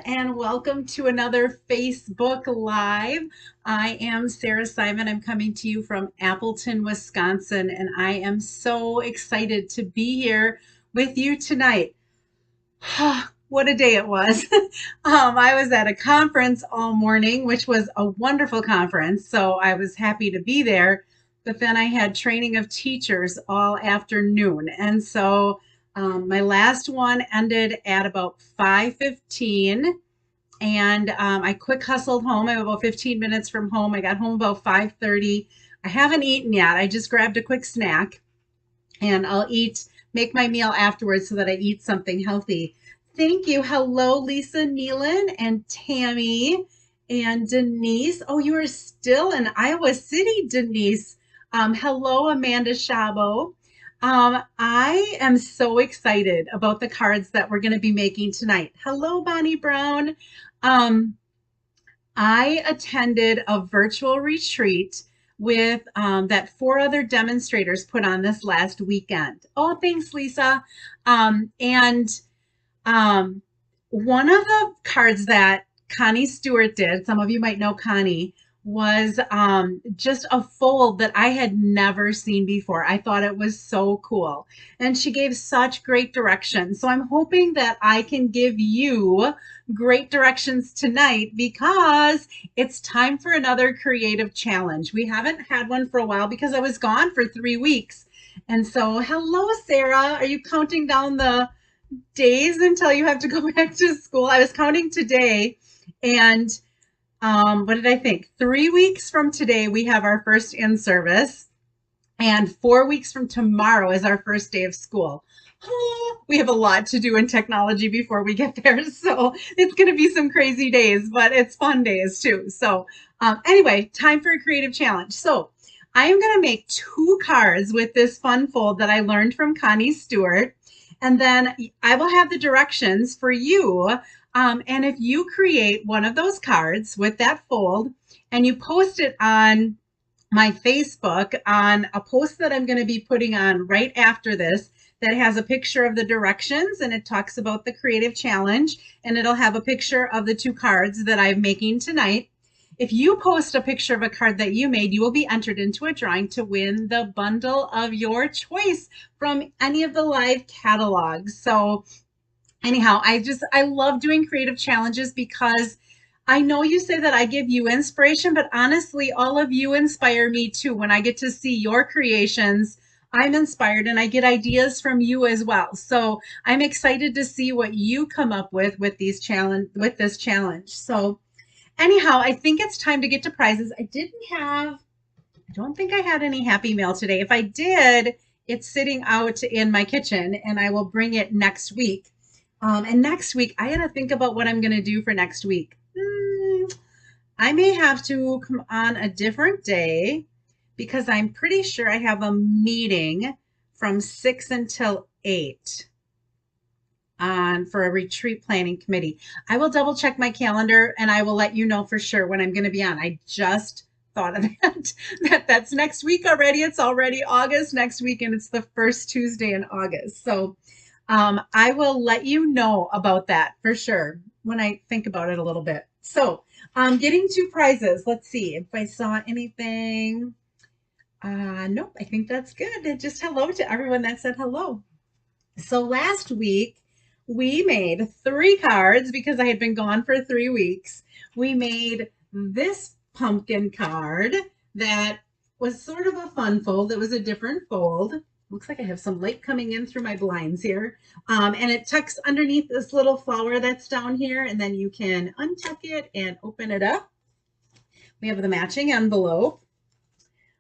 and welcome to another Facebook Live. I am Sarah Simon. I'm coming to you from Appleton, Wisconsin, and I am so excited to be here with you tonight. What a day it was. I was at a conference all morning, which was a wonderful conference, so I was happy to be there. But then I had training of teachers all afternoon, and so my last one ended at about 5:15, and I quick hustled home. I'm about 15 minutes from home. I got home about 5:30. I haven't eaten yet. I just grabbed a quick snack, and make my meal afterwards so that I eat something healthy. Thank you. Hello, Lisa Nealon and Tammy and Denise. Oh, you are still in Iowa City, Denise. Hello, Amanda Shabo. I am so excited about the cards that we're going to be making tonight. Hello, Bonnie Brown. Um, I attended a virtual retreat with that four other demonstrators put on this last weekend. Oh, thanks, Lisa. And one of the cards that Connie Stewart did, some of you might know Connie, was just a fold that I had never seen before. I thought it was so cool. And she gave such great directions. So I'm hoping that I can give you great directions tonight because it's time for another creative challenge. We haven't had one for a while because I was gone for 3 weeks. And so, hello, Sarah. Are you counting down the days until you have to go back to school? I was counting today, and what did I think? 3 weeks from today, we have our first in-service, and 4 weeks from tomorrow is our first day of school. We have a lot to do in technology before we get there, so it's going to be some crazy days, but it's fun days too. So anyway, time for a creative challenge. So I am going to make 2 cards with this fun fold that I learned from Connie Stewart. And then I will have the directions for you. And if you create one of those cards with that fold and you post it on my Facebook on a post that I'm going to be putting on right after this that has a picture of the directions, and it talks about the creative challenge, and it'll have a picture of the 2 cards that I'm making tonight. If you post a picture of a card that you made, you will be entered into a drawing to win the bundle of your choice from any of the live catalogs. So anyhow, I love doing creative challenges because I know you say that I give you inspiration, but honestly, all of you inspire me too. When I get to see your creations, I'm inspired and I get ideas from you as well. So I'm excited to see what you come up with this challenge. So anyhow, I think it's time to get to prizes. I don't think I had any Happy Mail today. If I did, it's sitting out in my kitchen and I will bring it next week. And next week, I got to think about what I'm going to do for next week. I may have to come on a different day because I'm pretty sure I have a meeting from 6 until 8 for a retreat planning committee. I will double check my calendar and I will let you know for sure when I'm going to be on. I just thought of that's next week already. It's already August next week, and it's the first Tuesday in August. So I will let you know about that for sure when I think about it a little bit. So getting to prizes. Let's see if I saw anything. Nope, I think that's good. And just hello to everyone that said hello. So last week, we made 3 cards because I had been gone for 3 weeks. We made this pumpkin card that was sort of a fun fold. It was a different fold. Looks like I have some light coming in through my blinds here. And it tucks underneath this little flower that's down here, and then you can untuck it and open it up. We have the matching envelope.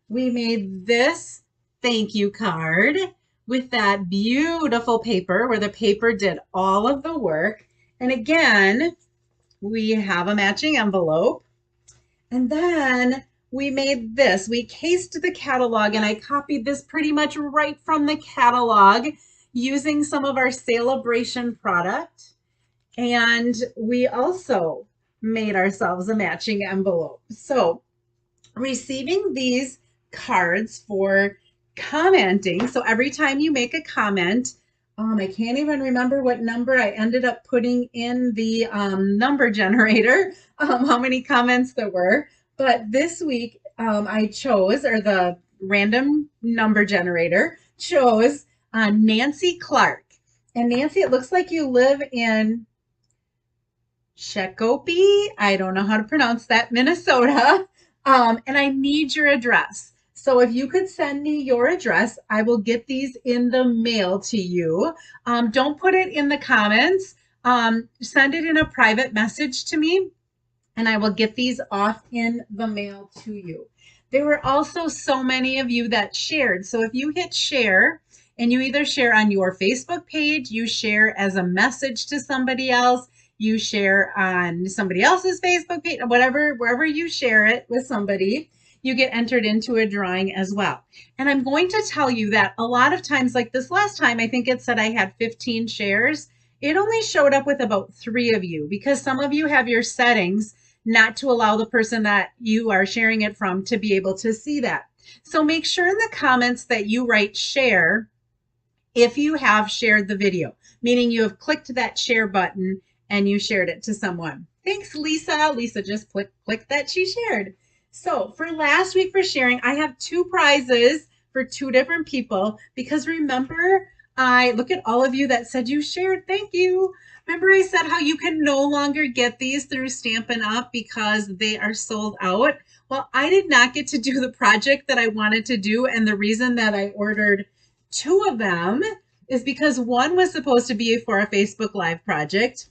We made this thank you card with that beautiful paper where the paper did all of the work. And again, we have a matching envelope. And then we made this. We cased the catalog, and I copied this pretty much right from the catalog using some of our Celebration product. And we also made ourselves a matching envelope. So receiving these cards for commenting. So every time you make a comment, I can't even remember what number I ended up putting in the number generator, how many comments there were. But this week I chose, or the random number generator chose Nancy Clark. And Nancy, it looks like you live in Shakopee. I don't know how to pronounce that, Minnesota. And I need your address. So if you could send me your address, I will get these in the mail to you. Don't put it in the comments. Send it in a private message to me, and I will get these off in the mail to you. There were also so many of you that shared. So if you hit share and you either share on your Facebook page, you share as a message to somebody else, you share on somebody else's Facebook page, whatever, wherever you share it with somebody, you get entered into a drawing as well. And I'm going to tell you that a lot of times, like this last time, I think it said I had 15 shares. It only showed up with about 3 of you because some of you have your settings not to allow the person that you are sharing it from to be able to see that. So make sure in the comments that you write share if you have shared the video, meaning you have clicked that share button and you shared it to someone. Thanks, Lisa. Lisa just clicked that she shared. So for last week for sharing, I have 2 prizes for 2 different people because remember, I look at all of you that said you shared. Thank you. Remember I said how you can no longer get these through Stampin' Up! Because they are sold out? Well, I did not get to do the project that I wanted to do, and the reason that I ordered 2 of them is because one was supposed to be for a Facebook Live project.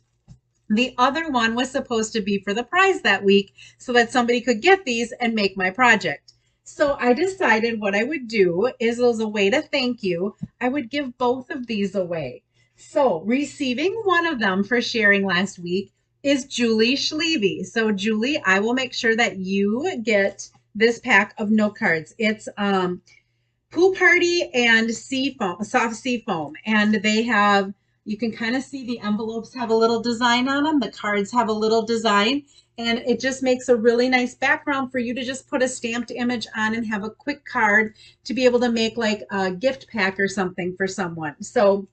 The other one was supposed to be for the prize that week so that somebody could get these and make my project. So I decided what I would do is as a way to thank you, I would give both of these away. So receiving one of them for sharing last week is Julie Schleve. So Julie, I will make sure that you get this pack of note cards. It's Pool Party and sea foam, soft sea foam, and they have, you can kind of see the envelopes have a little design on them. The cards have a little design, and it just makes a really nice background for you to just put a stamped image on and have a quick card to be able to make like a gift pack or something for someone. So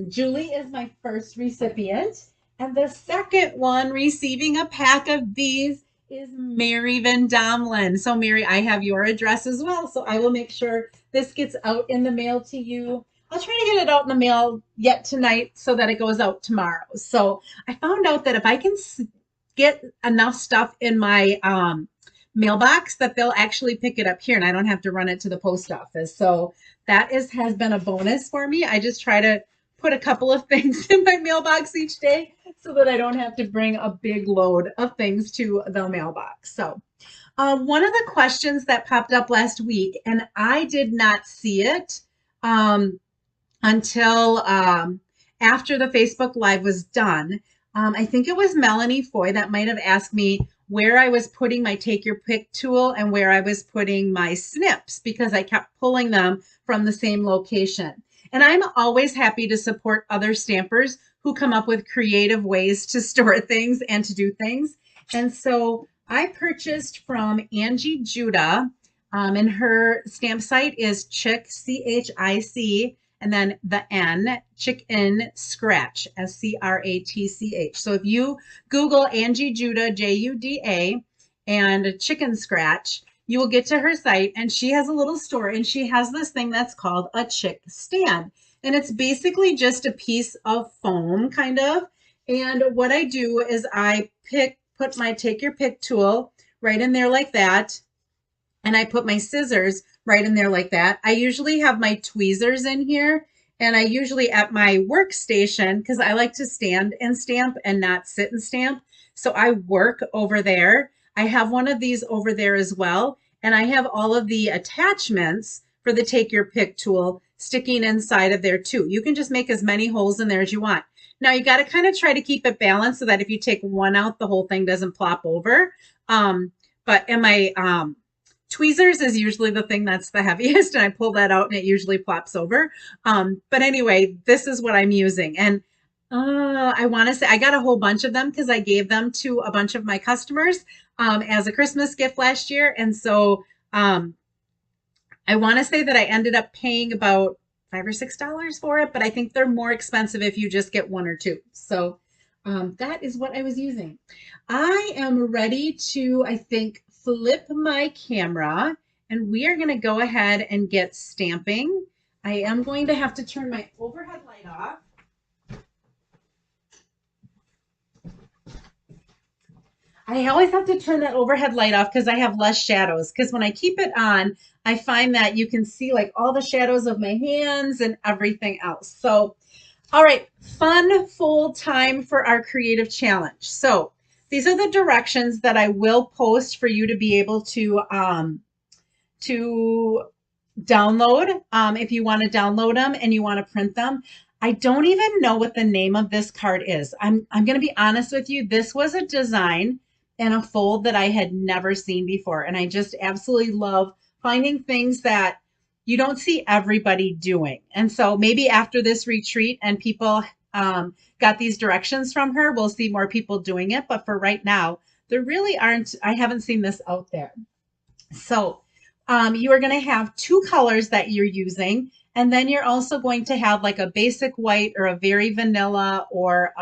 Julie is my first recipient. And the second one receiving a pack of these is Mary Van Domlin. So Mary, I have your address as well. So I will make sure this gets out in the mail to you. I'll try to get it out in the mail yet tonight so that it goes out tomorrow. So I found out that if I can get enough stuff in my mailbox that they'll actually pick it up here and I don't have to run it to the post office. So that has been a bonus for me. I just try to put a couple of things in my mailbox each day so that I don't have to bring a big load of things to the mailbox. So one of the questions that popped up last week, and I did not see it until after the Facebook Live was done. I think it was Melanie Foy that might have asked me where I was putting my Take Your Pick tool and where I was putting my snips because I kept pulling them from the same location. And I'm always happy to support other stampers who come up with creative ways to store things and to do things. And so I purchased from Angie Judah, and her stamp site is Chick, CHIC, and then the N, Chicken Scratch, SCRATCH. So if you Google Angie Judah, JUDA, and Chicken Scratch, you will get to her site, and she has a little store, and she has this thing that's called a chick stand. And it's basically just a piece of foam, kind of. And what I do is I put my Take Your Pick tool right in there like that. And I put my scissors right in there like that. I usually have my tweezers in here. And I usually at my workstation, because I like to stand and stamp and not sit and stamp. So I work over there. I have one of these over there as well. And I have all of the attachments for the Take Your Pick tool sticking inside of there too. You can just make as many holes in there as you want. Now you got to kind of try to keep it balanced so that if you take one out, the whole thing doesn't plop over. But in my tweezers is usually the thing that's the heaviest, and I pull that out and it usually plops over. But anyway, this is what I'm using. And I want to say I got a whole bunch of them because I gave them to a bunch of my customers as a Christmas gift last year. And so I want to say that I ended up paying about $5 or $6 for it, but I think they're more expensive if you just get one or two. So that is what I was using. I am ready to, I think, flip my camera, and we are going to go ahead and get stamping. I am going to have to turn my overhead light off. I always have to turn that overhead light off because I have less shadows. Because when I keep it on, I find that you can see like all the shadows of my hands and everything else. So, all right, fun full time for our creative challenge. So these are the directions that I will post for you to be able to download if you want to download them and you want to print them. I don't even know what the name of this card is. I'm going to be honest with you. This was a design and a fold that I had never seen before. And I just absolutely love finding things that you don't see everybody doing. And so maybe after this retreat and people got these directions from her, we'll see more people doing it. But for right now, there really aren't, I haven't seen this out there. So you are going to have two colors that you're using. And then you're also going to have like a basic white or a very vanilla or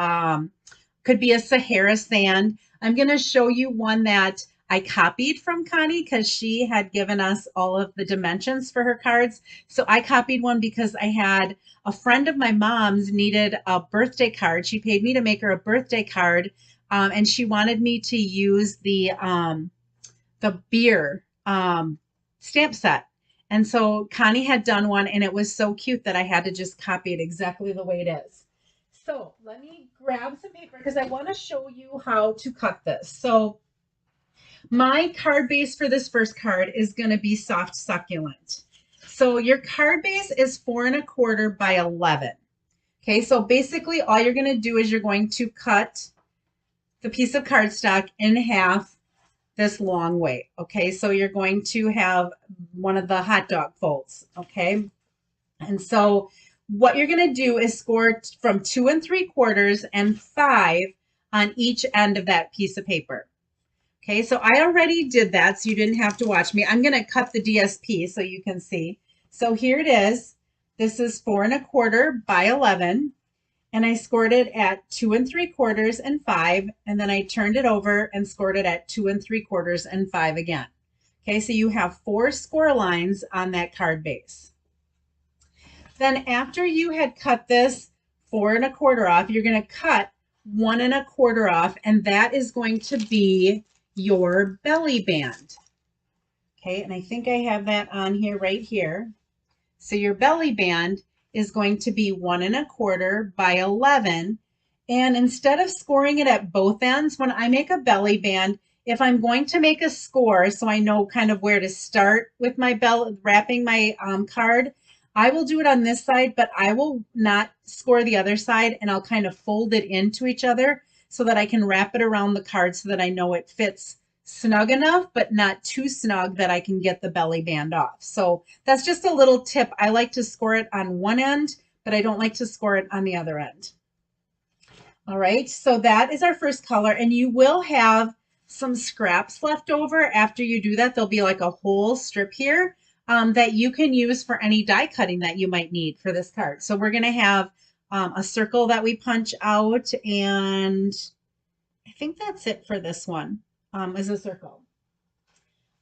could be a Sahara sand. I'm going to show you one that I copied from Connie because she had given us all of the dimensions for her cards. So I copied one because I had a friend of my mom's needed a birthday card. She paid me to make her a birthday card, and she wanted me to use the beer stamp set. And so Connie had done one, and it was so cute that I had to just copy it exactly the way it is. So let me grab some paper because I want to show you how to cut this. So my card base for this first card is going to be soft succulent. So your card base is 4 1/4 by 11. Okay, so basically all you're going to do is you're going to cut the piece of cardstock in half this long way. Okay, so you're going to have one of the hot dog folds. Okay, and so what you're going to do is score from 2 3/4 and 5 on each end of that piece of paper. Okay, so I already did that, so you didn't have to watch me. I'm going to cut the DSP so you can see. So here it is. This is 4 1/4 by 11. And I scored it at 2 3/4 and 5. And then I turned it over and scored it at 2 3/4 and 5 again. Okay, so you have 4 score lines on that card base. Then after you had cut this 4 1/4 off, you're going to cut 1 1/4 off, and that is going to be your belly band. Okay, and I think I have that on here right here. So your belly band is going to be 1 1/4 by 11. And instead of scoring it at both ends, when I make a belly band, if I'm going to make a score so I know kind of where to start with my wrapping my card, I will do it on this side, but I will not score the other side, and I'll kind of fold it into each other so that I can wrap it around the card so that I know it fits snug enough, but not too snug that I can get the belly band off. So that's just a little tip. I like to score it on one end, but I don't like to score it on the other end. All right, so that is our first color, and you will have some scraps left over after you do that. There'll be like a whole strip here that you can use for any die cutting that you might need for this card. So we're going to have a circle that we punch out, and I think that's it for this one. Is a circle.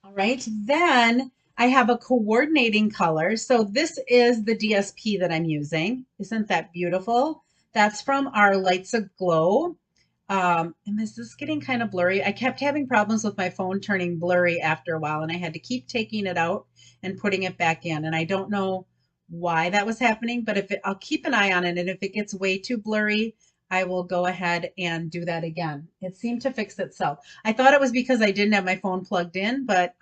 All right, then I have a coordinating color. So this is the DSP that I'm using. Isn't that beautiful? That's from our Lights Aglow. And is this getting kind of blurry? I kept having problems with my phone turning blurry after a while, and I had to keep taking it out and putting it back in. And I don't know why that was happening, but I'll keep an eye on it. And if it gets way too blurry, I will go ahead and do that again. It seemed to fix itself. I thought it was because I didn't have my phone plugged in, but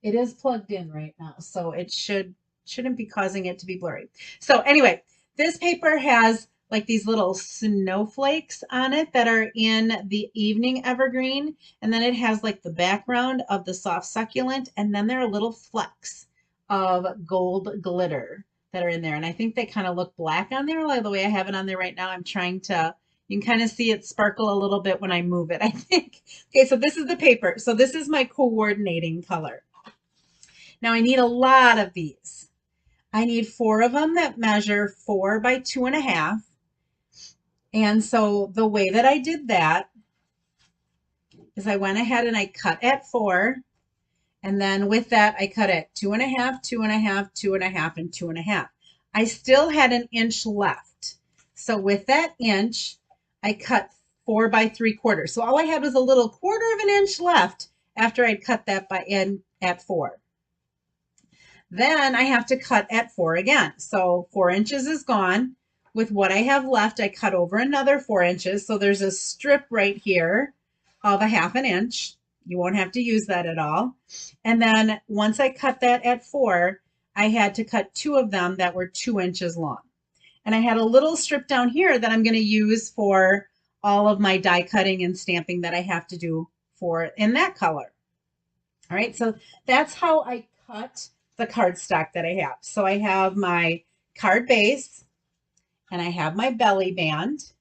it is plugged in right now. So it shouldn't be causing it to be blurry. So anyway, this paper has like these little snowflakes on it that are in the evening evergreen. And then it has like the background of the soft succulent. And then there are little flecks of gold glitter that are in there. And I think they kind of look black on there, like the way I have it on there right now. I'm trying to, you can kind of see it sparkle a little bit when I move it, I think. Okay, so this is the paper. So this is my coordinating color. Now I need a lot of these. I need 4 of them that measure 4 by 2.5. And so the way that I did that is I went ahead and I cut at 4. And then with that, I cut at 2.5, 2.5, 2.5, and 2.5. I still had an inch left. So with that inch, I cut 4 by 3/4. So all I had was a little 1/4 of an inch left after I'd cut that by in at 4. Then I have to cut at 4 again. So 4 inches is gone. With what I have left, I cut over another 4 inches. So there's a strip right here of a 1/2 an inch. You won't have to use that at all. And then once I cut that at 4, I had to cut 2 of them that were 2 inches long. And I had a little strip down here that I'm going to use for all of my die cutting and stamping that I have to do for in that color. All right, so that's how I cut the cardstock that I have. So I have my card base and I have my belly band.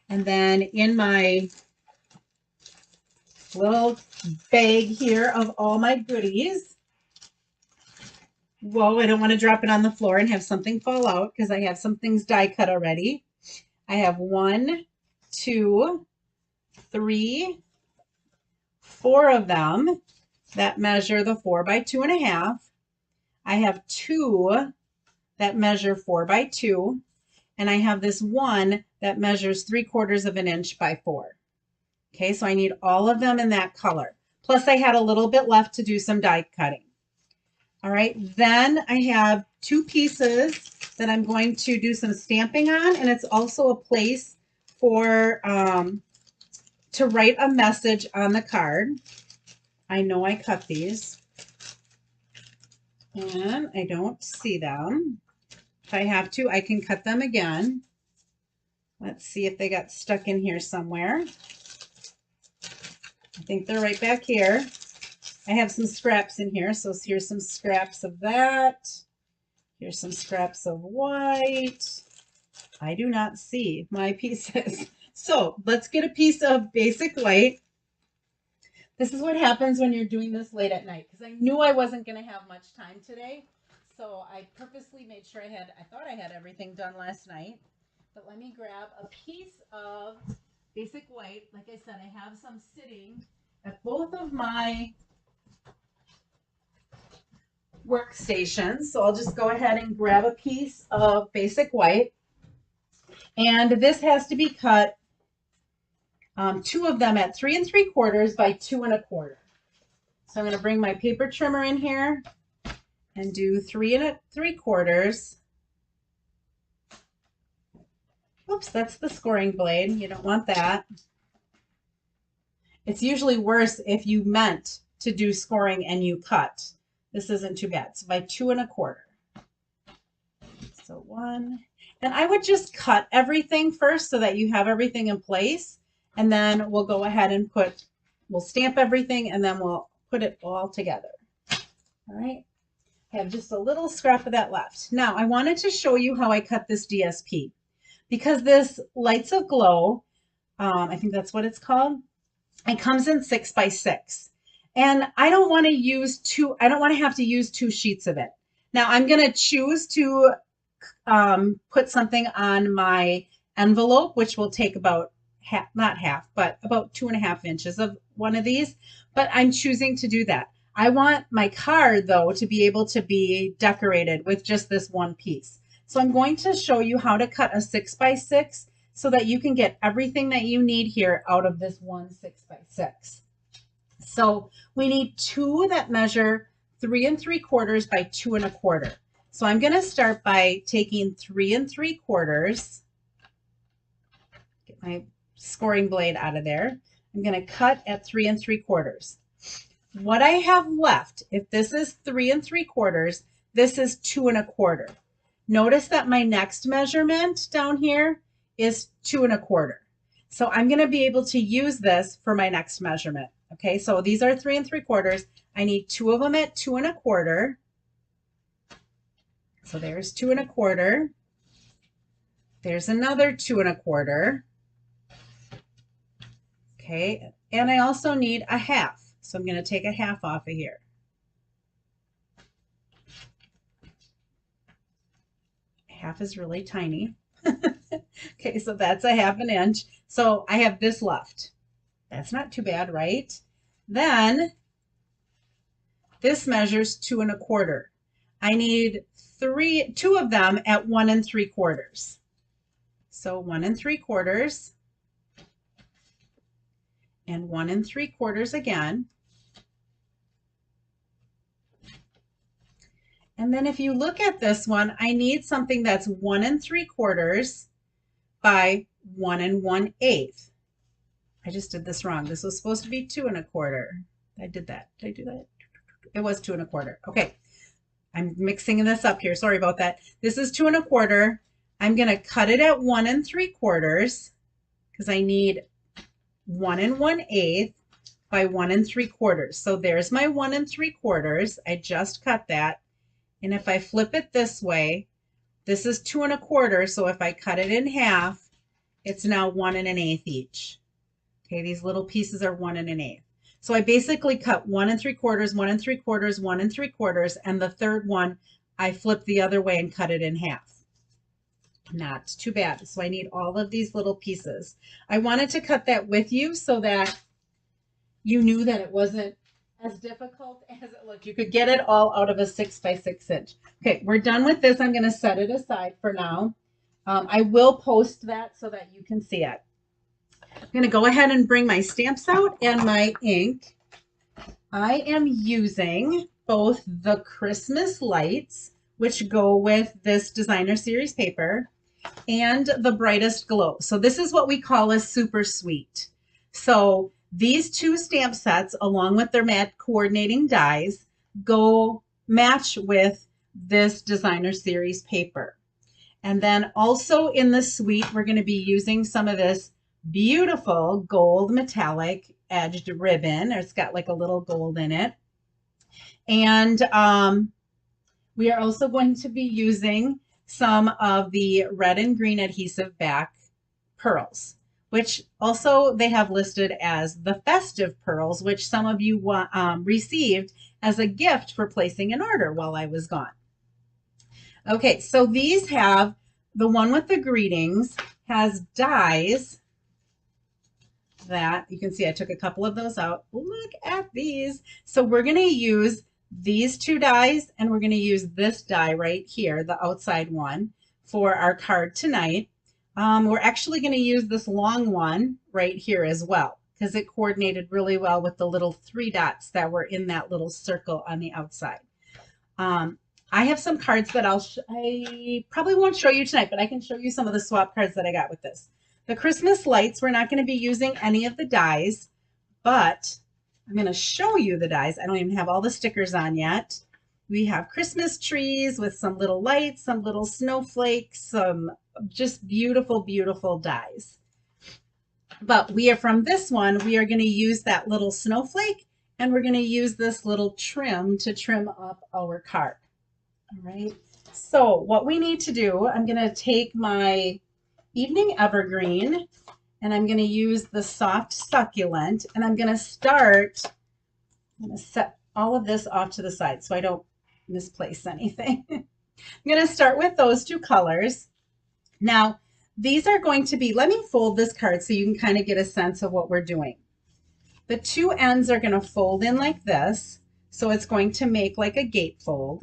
And then in my little bag here of all my goodies. Whoa, I don't want to drop it on the floor and have something fall out because I have some things die cut already. I have 1, 2, 3, 4 of them that measure the 4 by 2.5. I have 2 that measure 4 by 2. And I have this one that measures 3/4 of an inch by 4. Okay, so I need all of them in that color. Plus I had a little bit left to do some die cutting. All right, then I have 2 pieces that I'm going to do some stamping on, and it's also a place for to write a message on the card. I know I cut these, and I don't see them. If I have to, I can cut them again. Let's see if they got stuck in here somewhere. I think they're right back here. I have some scraps in here, so here's some scraps of that. Here's some scraps of white. I do not see my pieces. So let's get a piece of basic white. This is what happens when you're doing this late at night, because I knew I wasn't going to have much time today. So I purposely made sure I thought I had everything done last night. But let me grab a piece of basic white. Like I said, I have some sitting at both of my workstations. So I'll just go ahead and grab a piece of basic white. And this has to be cut, 2 of them at 3 3/4 by 2 1/4. So I'm going to bring my paper trimmer in here and do 3 3/4. Oops, that's the scoring blade. You don't want that. It's usually worse if you meant to do scoring and you cut. This isn't too bad. So by 2 1/4. So 1. And I would just cut everything first so that you have everything in place. And then we'll go ahead and we'll stamp everything and then we'll put it all together. All right. I have just a little scrap of that left. Now I wanted to show you how I cut this DSP. Because this Lights of Glow, I think that's what it's called, it comes in 6 by 6. And I don't want to have to use 2 sheets of it. Now I'm going to choose to put something on my envelope, which will take about not half, but about 2.5 inches of one of these. But I'm choosing to do that. I want my card, though, to be able to be decorated with just this one piece. So I'm going to show you how to cut a 6 by 6 so that you can get everything that you need here out of this one 6 by 6. So we need 2 that measure 3 3/4 by 2 1/4. So I'm going to start by taking 3 3/4. Get my scoring blade out of there. I'm going to cut at 3 3/4. What I have left, if this is 3 3/4, this is 2 1/4. Notice that my next measurement down here is 2 1/4. So I'm going to be able to use this for my next measurement. Okay, so these are 3 3/4. I need 2 of them at 2 1/4. So there's 2 1/4. There's another 2 1/4. Okay, and I also need a half. So I'm going to take a half off of here. half is really tiny. Okay, so that's a 1/2 inch. So I have this left. That's not too bad, right? Then this measures 2 1/4. I need two of them at 1 3/4. So 1 3/4 and 1 3/4 again. And then if you look at this one, I need something that's 1 3/4 by 1 1/8. I just did this wrong. This was supposed to be 2 1/4. I did that. Did I do that? It was 2 1/4. Okay. I'm mixing this up here. Sorry about that. This is 2 1/4. I'm going to cut it at 1 3/4 because I need 1 1/8 by 1 3/4. So there's my 1 3/4. I just cut that. And if I flip it this way, this is 2 1/4. So if I cut it in half, it's now 1 1/8 each. Okay, these little pieces are 1 1/8. So I basically cut 1 3/4, 1 3/4, 1 3/4, and the third one I flip the other way and cut it in half. Not too bad. So I need all of these little pieces. I wanted to cut that with you so that you knew that it wasn't as difficult as it looked. You could get it all out of a 6 by 6 inch. Okay, we're done with this. I'm going to set it aside for now. I will post that so that you can see it. I'm going to go ahead and bring my stamps out and my ink. I am using both the Christmas lights, which go with this designer series paper, and the Brightest Glow. So this is what we call a super sweet. So these two stamp sets, along with their matte coordinating dies, go match with this designer series paper. And then also in the suite, we're going to be using some of this beautiful gold metallic edged ribbon. It's got like a little gold in it. And we are also going to be using some of the red and green adhesive back pearls, which also they have listed as the festive pearls, which some of you received as a gift for placing an order while I was gone. Okay, so these have, the one with the greetings has dies that you can see. I took a couple of those out. Look at these. So we're going to use these two dies, and we're going to use this die right here, the outside one, for our card tonight. We're actually going to use this long one right here as well because it coordinated really well with the little 3 dots that were in that little circle on the outside. I have some cards that I probably won't show you tonight, but I can show you some of the swap cards that I got with this. The Christmas lights, we're not going to be using any of the dies, but I'm going to show you the dies. I don't even have all the stickers on yet. We have Christmas trees with some little lights, some little snowflakes, some just beautiful, beautiful dies. But we are from this one, we are going to use that little snowflake, and we're going to use this little trim to trim up our card. All right. So what we need to do, I'm going to take my Evening Evergreen, and I'm going to use the Soft Succulent, and I'm going to set all of this off to the side so I don't misplace anything. I'm going to start with those two colors. Now, these are going to be, let me fold this card so you can kind of get a sense of what we're doing. The two ends are going to fold in like this, so it's going to make like a gatefold.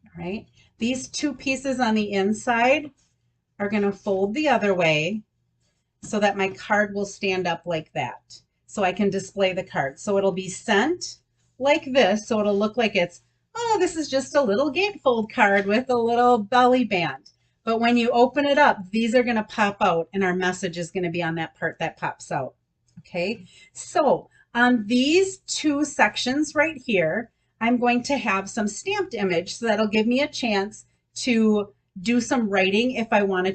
All right. These two pieces on the inside are going to fold the other way so that my card will stand up like that. So I can display the card. So it'll be sent like this. So it'll look like it's, oh, this is just a little gatefold card with a little belly band. But when you open it up, these are going to pop out and our message is going to be on that part that pops out. Okay. So on these two sections right here, I'm going to have some stamped image. So that'll give me a chance to do some writing if I want to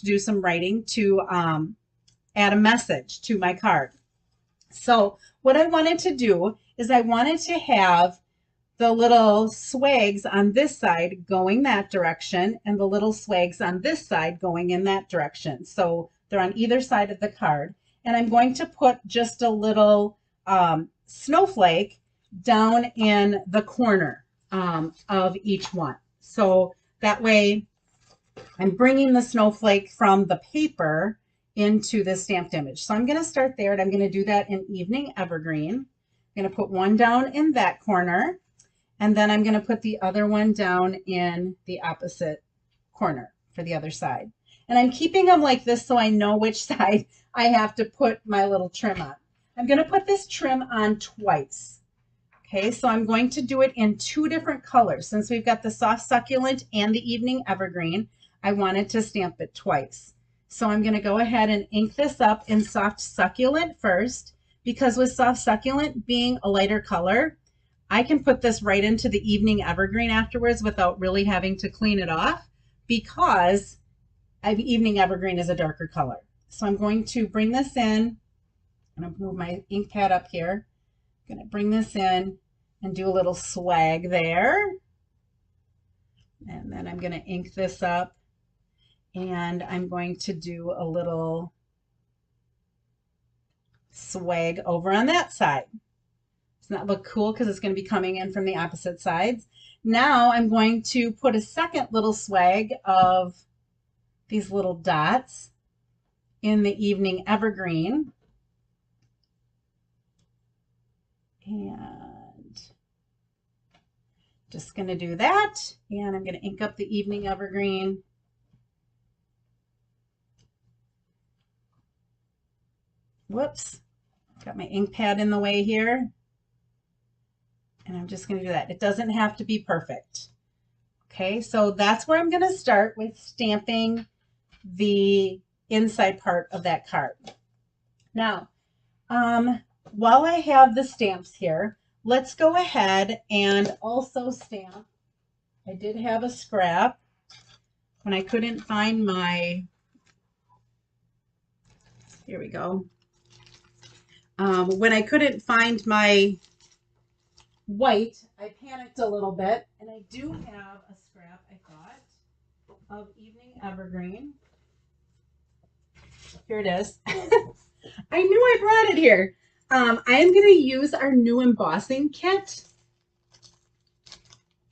do some writing to add a message to my card. So what I wanted to do is I wanted to have the little swags on this side going that direction and the little swags on this side going in that direction. So they're on either side of the card. And I'm going to put just a little snowflake down in the corner of each one. So that way I'm bringing the snowflake from the paper into the stamped image. So I'm going to start there, and I'm going to do that in Evening Evergreen. I'm going to put one down in that corner, and then I'm going to put the other one down in the opposite corner for the other side. And I'm keeping them like this so I know which side I have to put my little trim on. I'm going to put this trim on twice. Okay, so I'm going to do it in two different colors. Since we've got the Soft Succulent and the Evening Evergreen, I wanted to stamp it twice. So I'm going to go ahead and ink this up in Soft Succulent first, because with Soft Succulent being a lighter color, I can put this right into the Evening Evergreen afterwards without really having to clean it off, because Evening Evergreen is a darker color. So I'm going to bring this in. I'm going to move my ink pad up here. I'm going to bring this in and do a little swag there. And then I'm going to ink this up, and I'm going to do a little swag over on that side. Doesn't that look cool? Because it's going to be coming in from the opposite sides. Now I'm going to put a second little swag of these little dots in the Evening Evergreen. And just going to do that. And I'm going to ink up the Evening Evergreen. Whoops, got my ink pad in the way here. And I'm just going to do that. It doesn't have to be perfect. Okay, so that's where I'm going to start with stamping the inside part of that card. Now, while I have the stamps here, let's go ahead and also stamp. I did have a scrap when I couldn't find my, here we go. When I couldn't find my white, I panicked a little bit, and I do have a scrap, I thought, of Evening Evergreen. Here it is. I knew I brought it here. I am going to use our new embossing kit,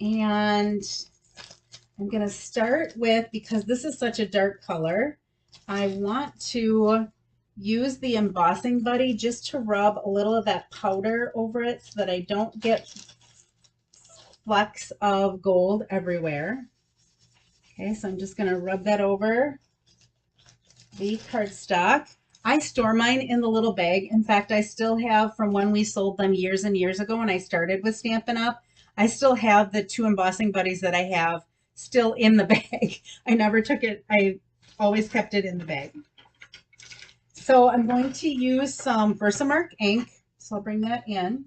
and I'm going to start with, because this is such a dark color, I want to use the embossing buddy just to rub a little of that powder over it so that I don't get flecks of gold everywhere. Okay, so I'm just going to rub that over the cardstock. I store mine in the little bag. In fact, I still have, from when we sold them years and years ago when I started with Stampin' Up, I still have the two embossing buddies that I have still in the bag. I never took it. I always kept it in the bag. So I'm going to use some Versamark ink. So I'll bring that in.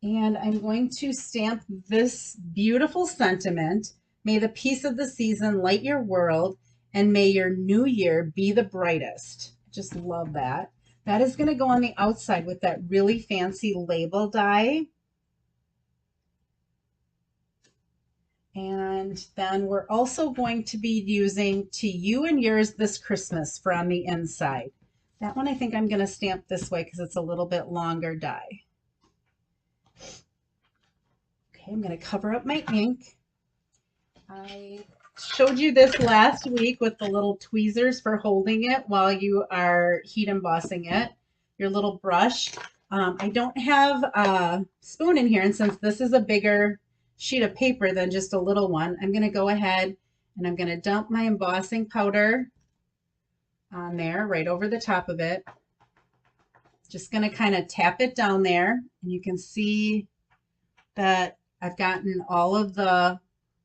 And I'm going to stamp this beautiful sentiment. May the peace of the season light your world, and may your new year be the brightest. Just love that. That is going to go on the outside with that really fancy label die. And then we're also going to be using To You and Yours This Christmas for on the inside. That one I think I'm going to stamp this way because it's a little bit longer die. Okay, I'm going to cover up my ink. I showed you this last week with the little tweezers for holding it while you are heat embossing it, your little brush. I don't have a spoon in here, and since this is a bigger sheet of paper than just a little one, I'm going to go ahead and I'm going to dump my embossing powder on there right over the top of it. Just going to kind of tap it down there, and you can see that I've gotten all of the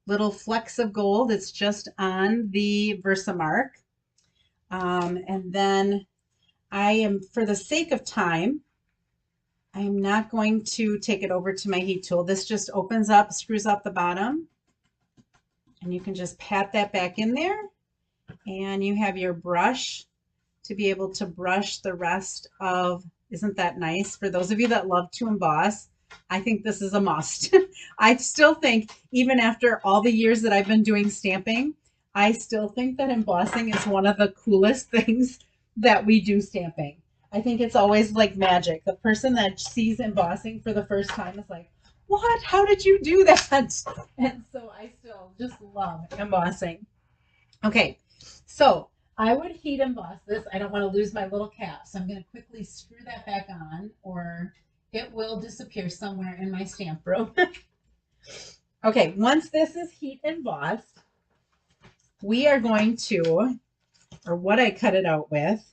little flecks of gold. It's just on the Versamark. And then I am, for the sake of time, I am not going to take it over to my heat tool. This just opens up, screws up the bottom, and you can just pat that back in there, and you have your brush to be able to brush the rest of, isn't that nice? For those of you that love to emboss, I think this is a must. I still think, even after all the years that I've been doing stamping, I still think that embossing is one of the coolest things that we do stamping. I think it's always like magic. The person that sees embossing for the first time is like, what? How did you do that? And so I still just love embossing. Okay, so I would heat emboss this. I don't want to lose my little cap, so I'm going to quickly screw that back on, or it will disappear somewhere in my stamp room. Okay, once this is heat embossed, we are going to, or what I cut it out with,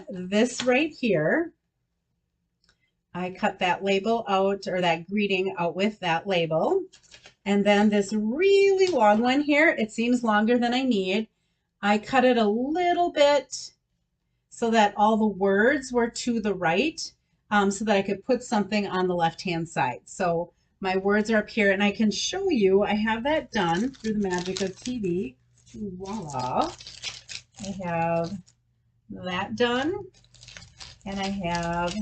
this right here, I cut that label out, or that greeting out with that label. And then this really long one here, it seems longer than I need. I cut it a little bit so that all the words were to the right, so that I could put something on the left-hand side. So my words are up here, and I can show you, I have that done through the magic of TV. Voila. I have that done, and I have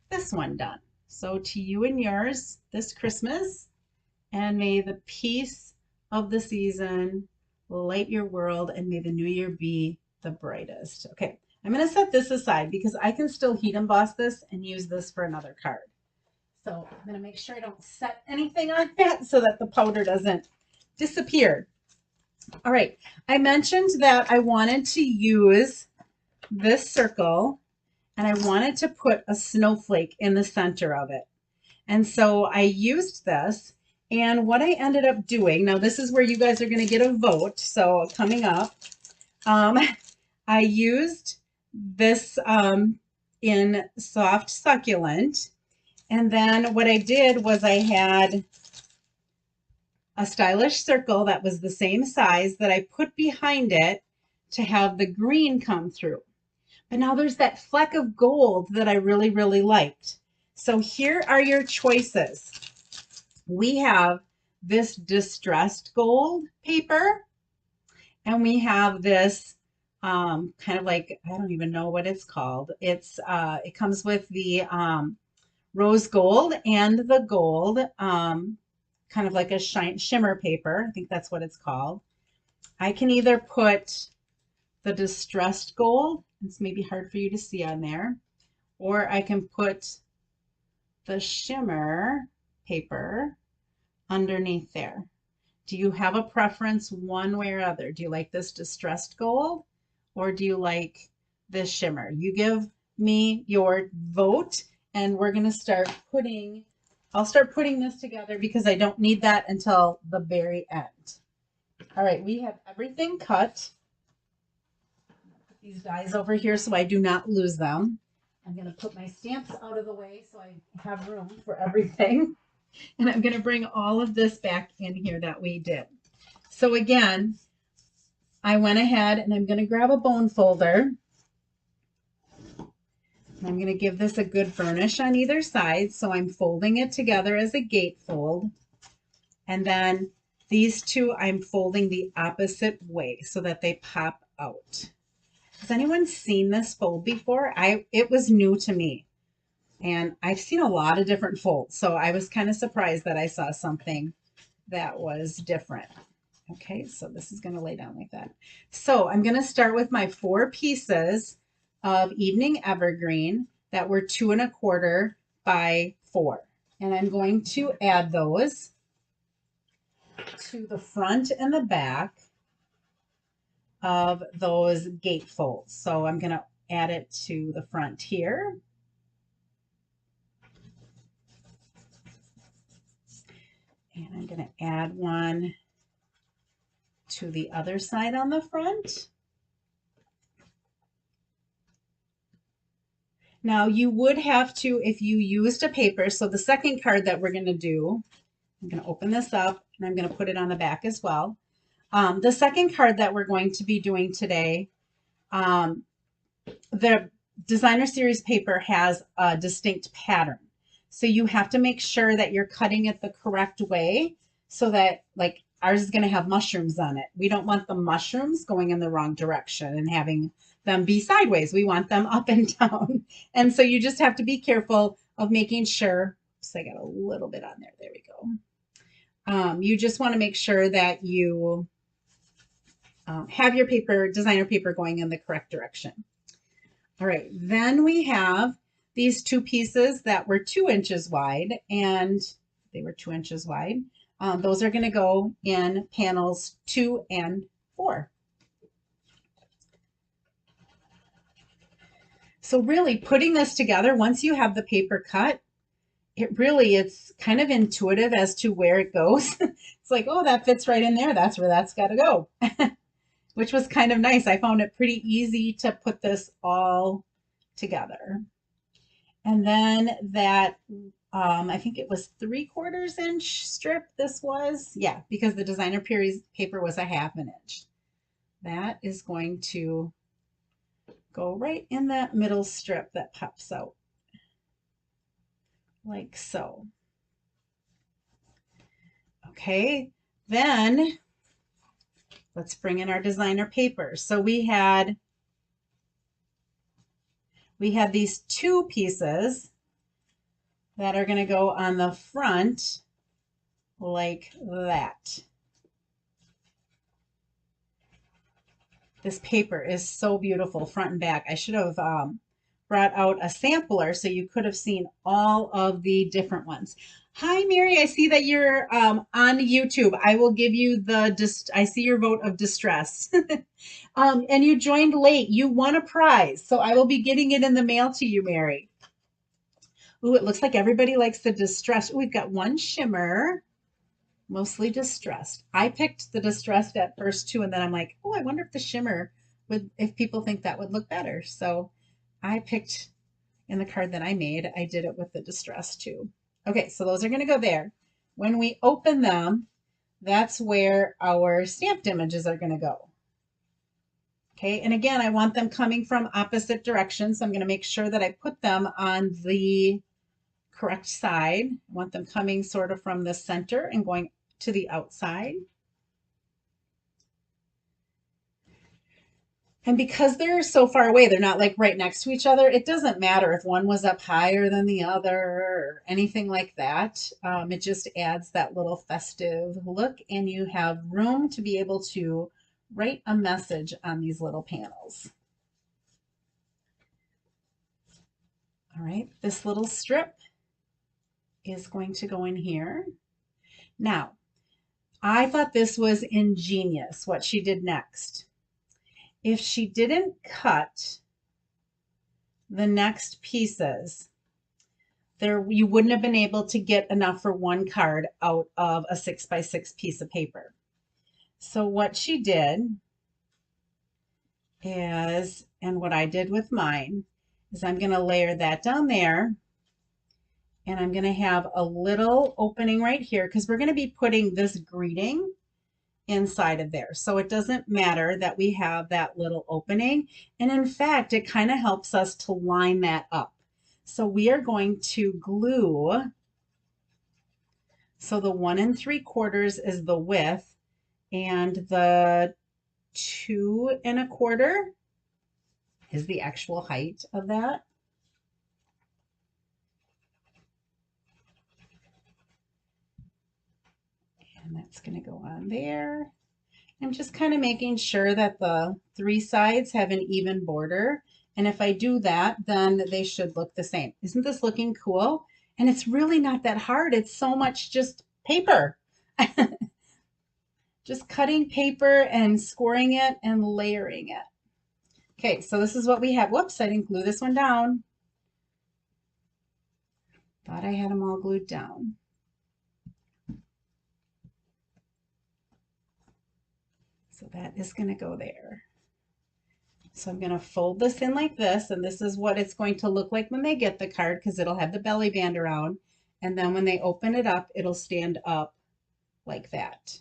this one done. So to you and yours this Christmas, and may the peace of the season light your world, and may the new year be the brightest. Okay, I'm going to set this aside because I can still heat emboss this and use this for another card. So I'm going to make sure I don't set anything on that so that the powder doesn't disappear. All right, I mentioned that I wanted to use this circle and I wanted to put a snowflake in the center of it. And so I used this, and what I ended up doing, now this is where you guys are going to get a vote. So coming up, I used this in soft succulent. And then what I did was I had a stylish circle that was the same size that I put behind it to have the green come through. But now there's that fleck of gold that I really, really liked. So here are your choices. We have this distressed gold paper, and we have this kind of like, I don't even know what it's called. It comes with the rose gold and the gold, kind of like a shimmer paper. I think that's what it's called. I can either put the distressed gold, it's maybe hard for you to see on there, or I can put the shimmer paper underneath there. Do you have a preference one way or other? Do you like this distressed gold, or do you like this shimmer? You give me your vote, and we're going to start putting, I'll start putting this together because I don't need that until the very end. All right, we have everything cut. Put these dies over here so I do not lose them. I'm going to put my stamps out of the way so I have room for everything. And I'm going to bring all of this back in here that we did. So again, I went ahead and I'm going to grab a bone folder. I'm going to give this a good burnish on either side. So I'm folding it together as a gatefold. And then these two, I'm folding the opposite way so that they pop out. Has anyone seen this fold before? It was new to me. And I've seen a lot of different folds. So I was kind of surprised that I saw something that was different. Okay, so this is going to lay down like that. So I'm going to start with my 4 pieces of evening evergreen that were 2 1/4 by 4. And I'm going to add those to the front and the back of those gatefolds. So I'm going to add it to the front here. And I'm going to add one to the other side on the front. Now you would have to, if you used a paper, so the second card that we're going to do, I'm going to open this up and I'm going to put it on the back as well. The second card that we're going to be doing today, the designer series paper has a distinct pattern. So you have to make sure that you're cutting it the correct way so that, like, ours is going to have mushrooms on it. We don't want the mushrooms going in the wrong direction and having them be sideways. We want them up and down. And so you just have to be careful of making sure. So I got a little bit on there. There we go. You just want to make sure that you have your paper, designer paper, going in the correct direction. All right, then we have these 2 pieces that were 2 inches wide, and they were 2 inches wide. Those are going to go in panels 2 and 4. So really putting this together, once you have the paper cut, it's kind of intuitive as to where it goes. It's like, oh, that fits right in there. That's where that's got to go, which was kind of nice. I found it pretty easy to put this all together. And then that, I think it was 3/4 inch strip this was. Yeah, because the designer paper was a 1/2 inch. That is going to go right in that middle strip that pops out. Like so. Okay, then let's bring in our designer paper. So we had these 2 pieces that are going to go on the front like that. This paper is so beautiful front and back. I should have brought out a sampler so you could have seen all of the different ones. Hi, Mary. I see that you're on YouTube. I will give you I see your vote of distress. And you joined late. You won a prize. So I will be getting it in the mail to you, Mary. Ooh, it looks like everybody likes the distress. Ooh, we've got one shimmer, mostly distressed. I picked the distressed at first too, and then I'm like, oh, I wonder if the shimmer if people think that would look better. So I picked in the card that I made, I did it with the distressed too. Okay, so those are going to go there. When we open them, that's where our stamped images are going to go. Okay, and again, I want them coming from opposite directions. So I'm going to make sure that I put them on the correct side. I want them coming sort of from the center and going to the outside. And because they're so far away, they're not like right next to each other. It doesn't matter if one was up higher than the other or anything like that. It just adds that little festive look, and you have room to be able to write a message on these little panels. All right, this little strip is going to go in here. Now, I thought this was ingenious, what she did next. If she didn't cut the next pieces, you wouldn't have been able to get enough for one card out of a 6x6 piece of paper. So what she did is, and what I did with mine, is I'm going to layer that down there, and I'm going to have a little opening right here because we're going to be putting this greeting inside of there. So it doesn't matter that we have that little opening. And in fact, it kind of helps us to line that up. So we are going to glue. So the 1 3/4 is the width, and the 2 1/4 is the actual height of that. And that's going to go on there. I'm just kind of making sure that the 3 sides have an even border. And if I do that, then they should look the same. Isn't this looking cool? And it's really not that hard. It's so much just paper. Just cutting paper and scoring it and layering it. Okay, so this is what we have. Whoops, I didn't glue this one down. Thought I had them all glued down. So that is going to go there. So I'm going to fold this in like this, and this is what it's going to look like when they get the card, because it'll have the belly band around. And then when they open it up, it'll stand up like that.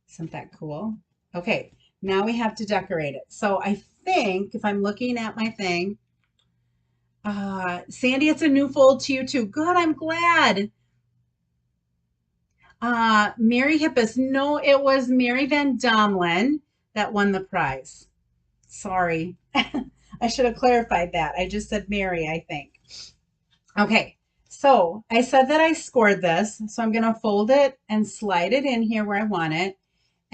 Isn't that cool? Okay, now we have to decorate it. So I think if I'm looking at my thing, Sandy, it's a new fold to you too. Good, I'm glad. Mary Hippus. No, it was Mary Van Domlin that won the prize. Sorry. I should have clarified that. I just said Mary, I think. Okay, so I said that I scored this, so I'm going to fold it and slide it in here where I want it.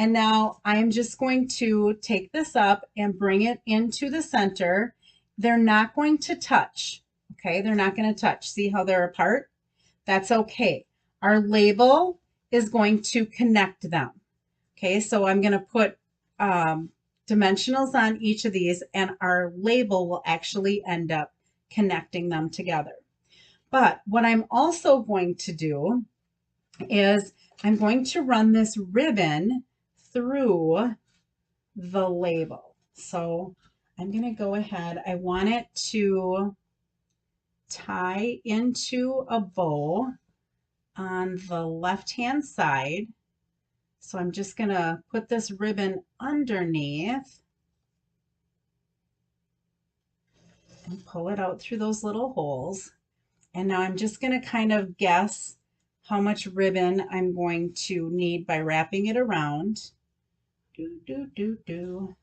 And now I'm just going to take this up and bring it into the center. They're not going to touch, okay? They're not going to touch. See how they're apart? That's okay. Our label is going to connect them. Okay, so I'm going to put dimensionals on each of these, and our label will actually end up connecting them together. But what I'm also going to do is I'm going to run this ribbon through the label. So I'm going to go ahead. I want it to tie into a bow on the left-hand side. So I'm just going to put this ribbon underneath and pull it out through those little holes. And now I'm just going to kind of guess how much ribbon I'm going to need by wrapping it around. Bring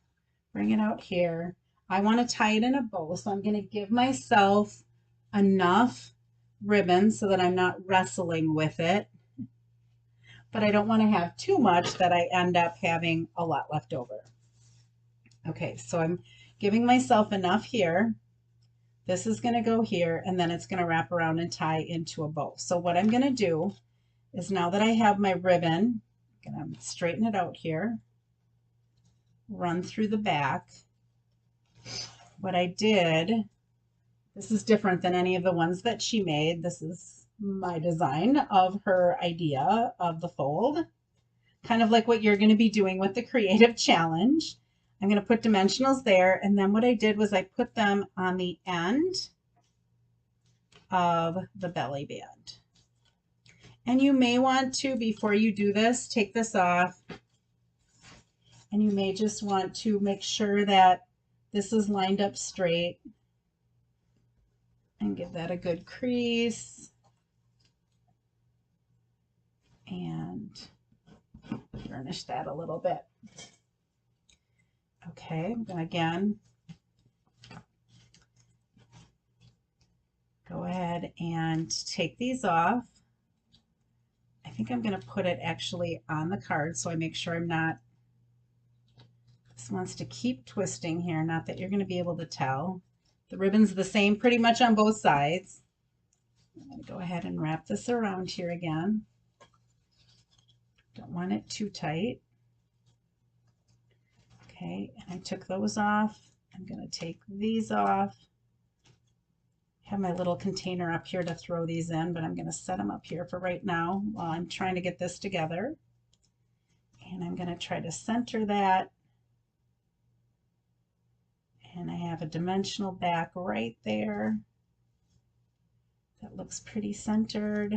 it out here. I want to tie it in a bow, so I'm going to give myself enough ribbon so that I'm not wrestling with it, but I don't want to have too much that I end up having a lot left over. Okay, so I'm giving myself enough here. This is going to go here, and then it's going to wrap around and tie into a bow. So what I'm going to do is, now that I have my ribbon, I'm going to straighten it out here, run through the back. What I did, this is different than any of the ones that she made. This is my design of her idea of the fold, kind of like what you're going to be doing with the Creative Challenge. I'm going to put dimensionals there, and then what I did was I put them on the end of the belly band. And you may want to, before you do this, take this off, and you may just want to make sure that this is lined up straight and give that a good crease. And burnish that a little bit. Okay, I'm going to again go ahead and take these off. I think I'm going to put it actually on the card so I make sure I'm not, this wants to keep twisting here, not that you're going to be able to tell. The ribbon's the same pretty much on both sides. I'm going to go ahead and wrap this around here again. Don't want it too tight. Okay, and I took those off. I'm going to take these off. I have my little container up here to throw these in, but I'm going to set them up here for right now while I'm trying to get this together. And I'm going to try to center that. And I have a dimensional back right there. That looks pretty centered.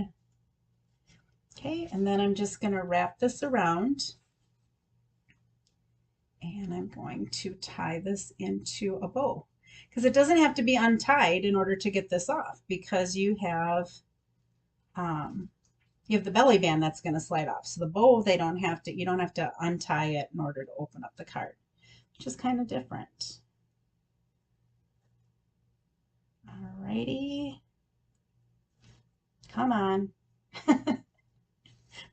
Okay, and then I'm just going to wrap this around. And I'm going to tie this into a bow, because it doesn't have to be untied in order to get this off, because you have the belly band that's going to slide off. So the bow, you don't have to untie it in order to open up the card, which is kind of different. Alrighty, come on.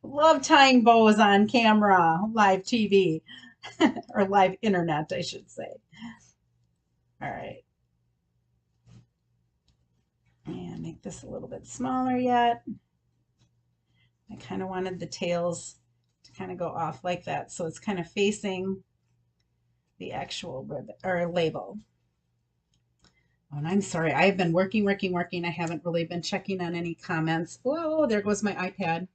Love tying bows on camera, live TV. Or live internet, I should say. All right. And make this a little bit smaller yet. I kind of wanted the tails to kind of go off like that, so it's kind of facing the actual ribbon or label. Oh, and I'm sorry, I've been working. I haven't really been checking on any comments. Whoa, there goes my iPad.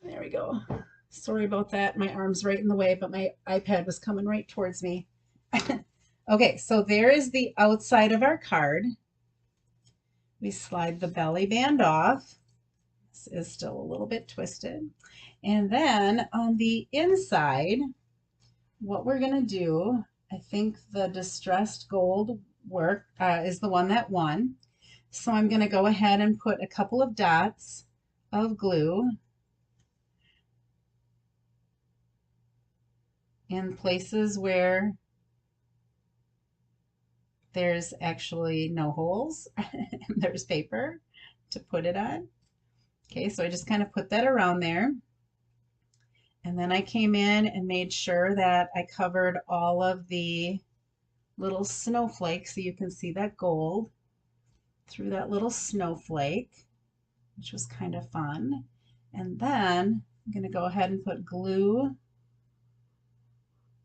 There we go. Sorry about that. My arm's right in the way, but my iPad was coming right towards me. Okay, so there is the outside of our card. We slide the belly band off. This is still a little bit twisted. And then on the inside, what we're going to do, I think the distressed gold work is the one that won. So I'm going to go ahead and put a couple of dots of glue in places where there's actually no holes and there's paper to put it on. Okay, so I just kind of put that around there. And then I came in and made sure that I covered all of the little snowflakes, so you can see that gold through that little snowflake, which was kind of fun. And then I'm going to go ahead and put glue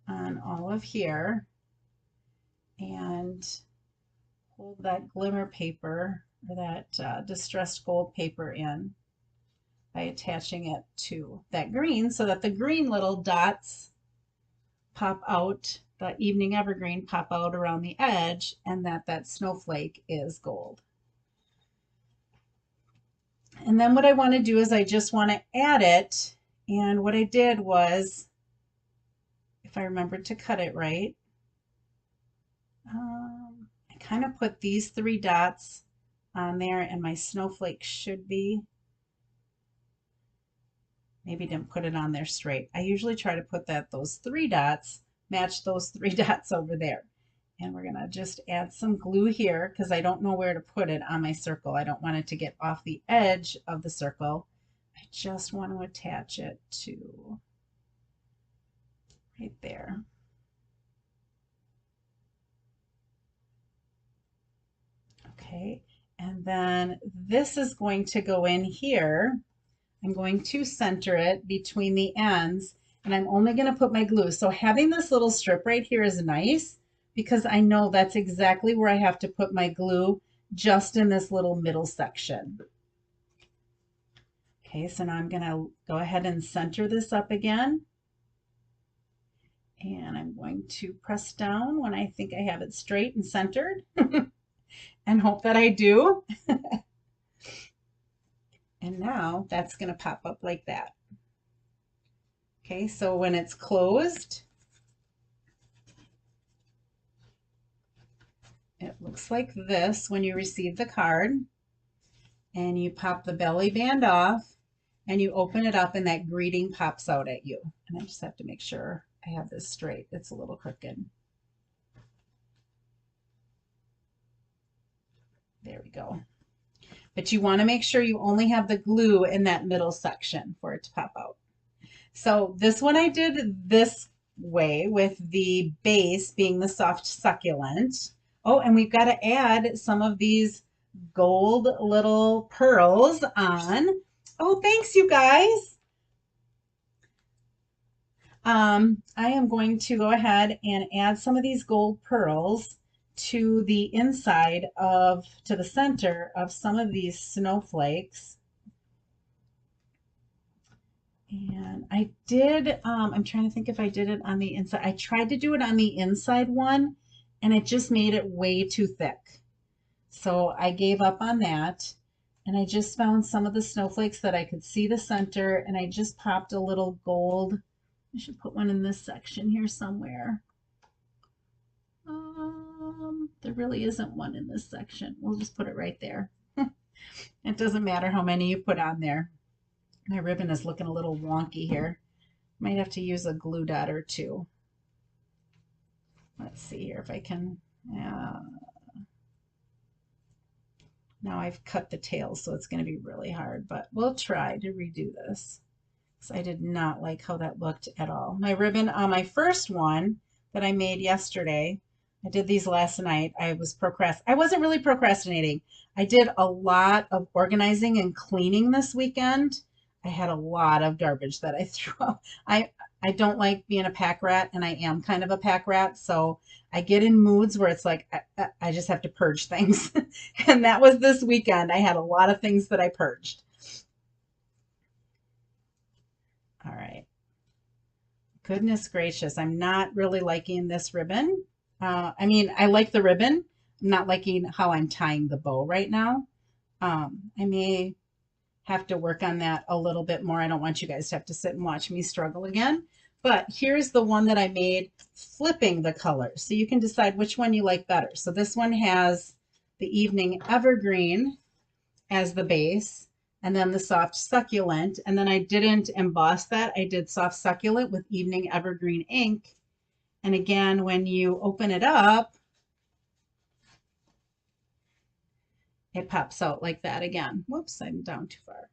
on all of here and hold that glimmer paper or that distressed gold paper in by attaching it to that green so that the green little dots pop out, the evening evergreen pop out around the edge, and that snowflake is gold. And then what I want to do is I just want to add it, and what I did was, if I remembered to cut it right, I kind of put these 3 dots on there, and my snowflake should be, maybe didn't put it on there straight. I usually try to put those 3 dots, match those 3 dots over there. And we're gonna just add some glue here because I don't know where to put it on my circle. I don't want it to get off the edge of the circle. I just want to attach it to right there. Okay, and then this is going to go in here. I'm going to center it between the ends, and I'm only going to put my glue. So having this little strip right here is nice because I know that's exactly where I have to put my glue, just in this little middle section. Okay, so now I'm going to go ahead and center this up again. And I'm going to press down when I think I have it straight and centered and hope that I do. And now that's going to pop up like that. Okay, so when it's closed, it looks like this when you receive the card. And you pop the belly band off and you open it up and that greeting pops out at you. And I just have to make sure I have this straight. It's a little crooked. There we go. But you want to make sure you only have the glue in that middle section for it to pop out. So this one I did this way with the base being the soft succulent. Oh, and we've got to add some of these gold little pearls on. Oh, thanks you guys. I am going to go ahead and add some of these gold pearls to the inside to the center of some of these snowflakes. And I did, I'm trying to think if I did it on the inside. I tried to do it on the inside one and it just made it way too thick. So I gave up on that. And I just found some of the snowflakes that I could see the center, and I just popped a little gold. I should put one in this section here somewhere. There really isn't one in this section. We'll just put it right there. It doesn't matter how many you put on there. My ribbon is looking a little wonky here. Might have to use a glue dot or two. Let's see here if I can. Now I've cut the tails, so it's going to be really hard, but we'll try to redo this. I did not like how that looked at all. My ribbon on my first one that I made yesterday, I did these last night. I wasn't really procrastinating. I did a lot of organizing and cleaning this weekend. I had a lot of garbage that I threw out. I don't like being a pack rat, and I am kind of a pack rat, so I get in moods where it's like I just have to purge things. And that was this weekend. I had a lot of things that I purged. All right. Goodness gracious, I'm not really liking this ribbon. I mean, I like the ribbon. I'm not liking how I'm tying the bow right now. I may have to work on that a little bit more. I don't want you guys to have to sit and watch me struggle again. But here's the one that I made flipping the colors. So you can decide which one you like better. So this one has the evening evergreen as the base, and then the soft succulent. And then I didn't emboss that. I did soft succulent with evening evergreen ink. And again, when you open it up, it pops out like that again. Whoops, I'm down too far.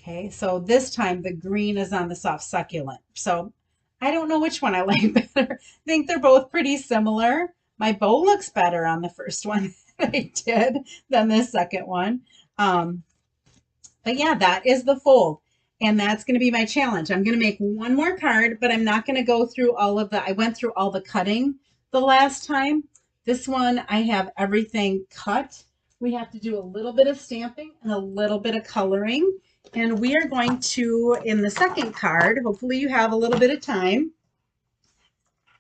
Okay, so this time the green is on the soft succulent. So I don't know which one I like better. I think they're both pretty similar. My bow looks better on the first one that I did than the second one. But yeah, that is the fold. And that's going to be my challenge. I'm going to make one more card, but I'm not going to go through all of I went through all the cutting the last time. This one, I have everything cut. We have to do a little bit of stamping and a little bit of coloring. And we are going to, in the second card, hopefully you have a little bit of time,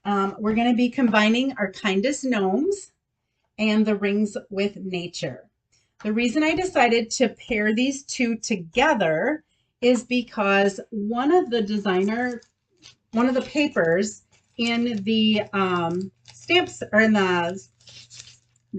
we're going to be combining our kindest gnomes and the rings with nature. The reason I decided to pair these two together is because one of the papers in the stamps or in the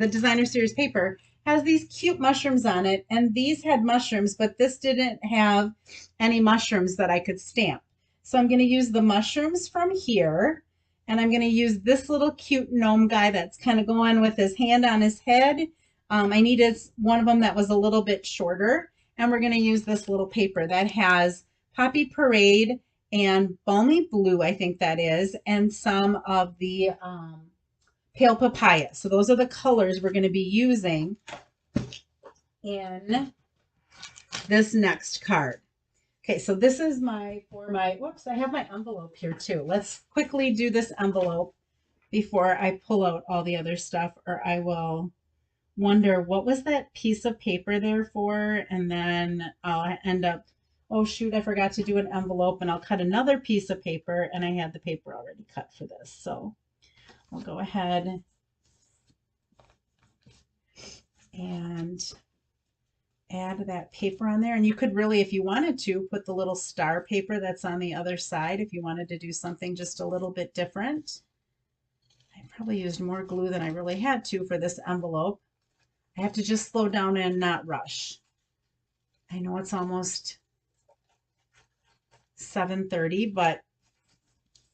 designer series paper has these cute mushrooms on it, and these had mushrooms, but this didn't have any mushrooms that I could stamp. So I'm going to use the mushrooms from here, and I'm going to use this little cute gnome guy that's kind of going with his hand on his head. I needed one of them that was a little bit shorter, and we're going to use this little paper that has Poppy Parade and Balmy Blue, I think that is, and some of the Pale Papaya. So those are the colors we're going to be using in this next card. Okay, so this is whoops, I have my envelope here too. Let's quickly do this envelope before I pull out all the other stuff, or I will wonder what was that piece of paper there for, and then I'll end up, oh shoot, I forgot to do an envelope, and I'll cut another piece of paper, and I had the paper already cut for this. So I'll go ahead and add that paper on there. And you could really, if you wanted to, put the little star paper that's on the other side if you wanted to do something just a little bit different. I probably used more glue than I really had to for this envelope. I have to just slow down and not rush. I know it's almost 7:30, but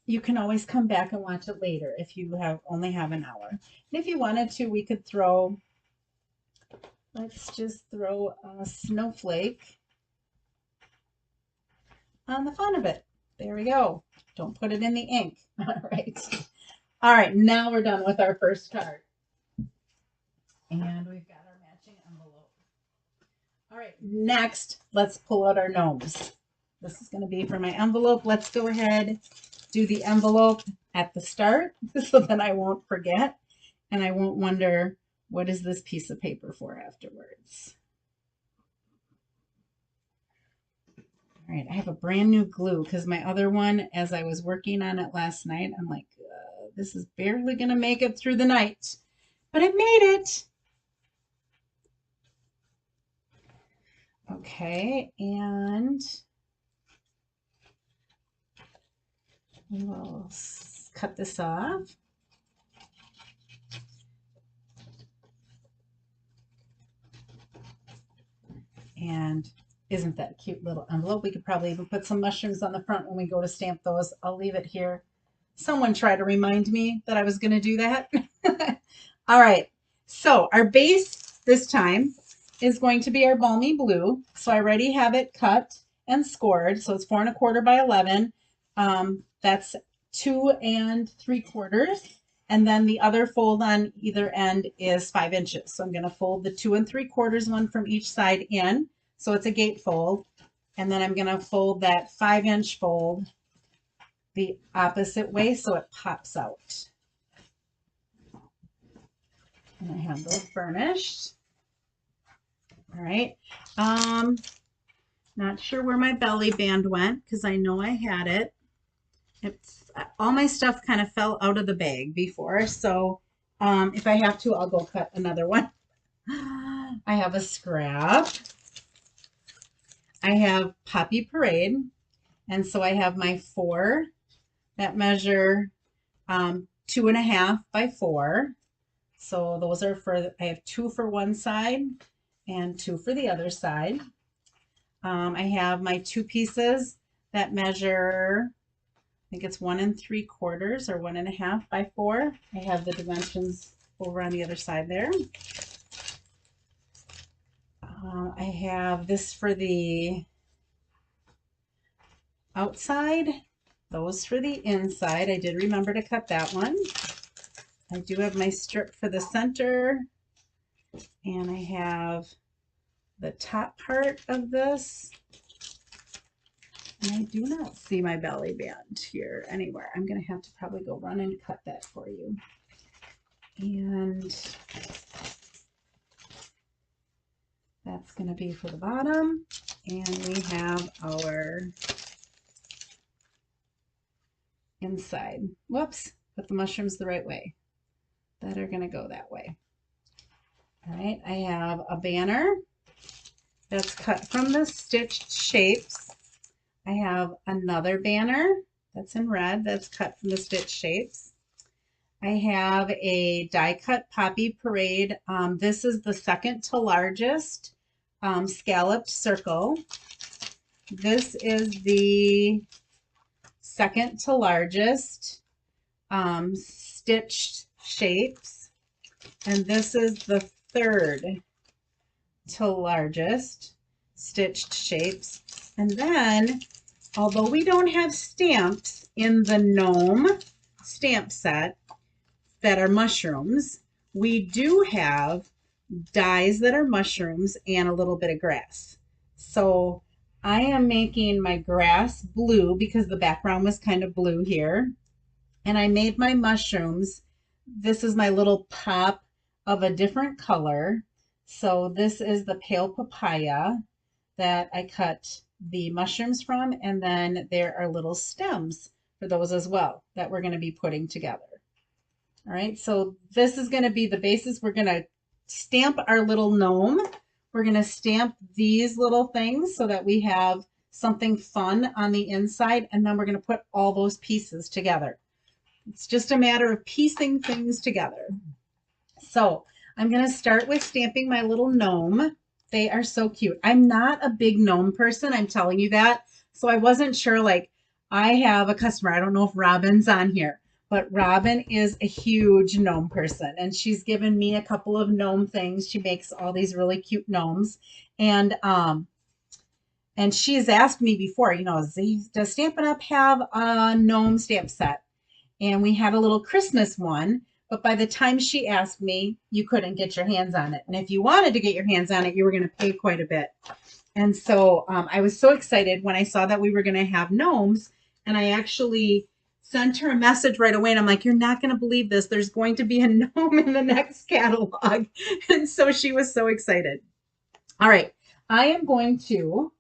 you can always come back and watch it later if you only have an hour. And if you wanted to, we could throw, let's just throw a snowflake on the front of it. There we go. Don't put it in the ink. All right. All right, now we're done with our first card. And we've got our matching envelope. All right, next, let's pull out our gnomes. This is going to be for my envelope. Let's go ahead, do the envelope at the start so that I won't forget and I won't wonder, what is this piece of paper for afterwards? All right, I have a brand new glue because my other one, as I was working on it last night, I'm like, this is barely going to make it through the night, but I made it. Okay, and we will cut this off. And isn't that a cute little envelope? We could probably even put some mushrooms on the front when we go to stamp those. I'll leave it here. Someone tried to remind me that I was going to do that. All right, so our base this time is going to be our Balmy Blue. So I already have it cut and scored. So it's 4 1/4 by 11. That's 2 3/4. And then the other fold on either end is 5 inches. So I'm going to fold the 2 3/4 one from each side in. So it's a gate fold. And then I'm going to fold that 5-inch fold the opposite way so it pops out. And I have those burnished. All right. Not sure where my belly band went because I know I had it. All my stuff kind of fell out of the bag before, so if I have to, I'll go cut another one. I have a scrap. I have Poppy Parade, and so I have my 4 that measure 2.5 by 4. So those are I have 2 for one side and 2 for the other side. I have my 2 pieces that measure, I think it's 1 3/4 or 1.5 by 4. I have the dimensions over on the other side there. I have this for the outside, those for the inside. I did remember to cut that one. I do have my strip for the center, and I have the top part of this And I do not see my belly band here anywhere. I'm going to have to probably go run and cut that for you. And that's going to be for the bottom. And we have our inside. Whoops, put the mushrooms the right way. That are going to go that way. All right, I have a banner that's cut from the stitched shapes. I have another banner that's in red that's cut from the stitched shapes. I have a die cut Poppy Parade. This is the second to largest scalloped circle. This is the second to largest stitched shapes. And this is the third to largest stitched shapes. And then, although we don't have stamps in the gnome stamp set that are mushrooms, we do have dies that are mushrooms and a little bit of grass. So I am making my grass blue because the background was kind of blue here. And I made my mushrooms. This is my little pop of a different color. So this is the pale papaya that I cut the mushrooms from, and then there are little stems for those as well that we're going to be putting together. All right, so this is going to be the basis. We're going to stamp our little gnome. We're going to stamp these little things so that we have something fun on the inside, and then we're going to put all those pieces together. It's just a matter of piecing things together. So I'm going to start with stamping my little gnome. They are so cute. I'm not a big gnome person, I'm telling you that. So I wasn't sure, like, I have a customer, I don't know if Robin's on here, but Robin is a huge gnome person, and she's given me a couple of gnome things. She makes all these really cute gnomes. And she has asked me before, you know, does Stampin' Up! Have a gnome stamp set? And we had a little Christmas one, but by the time she asked me, you couldn't get your hands on it. And if you wanted to get your hands on it, you were going to pay quite a bit. And so I was so excited when I saw that we were going to have gnomes, and I actually sent her a message right away. And I'm like, you're not going to believe this. There's going to be a gnome in the next catalog. And so she was so excited. All right, I am going to,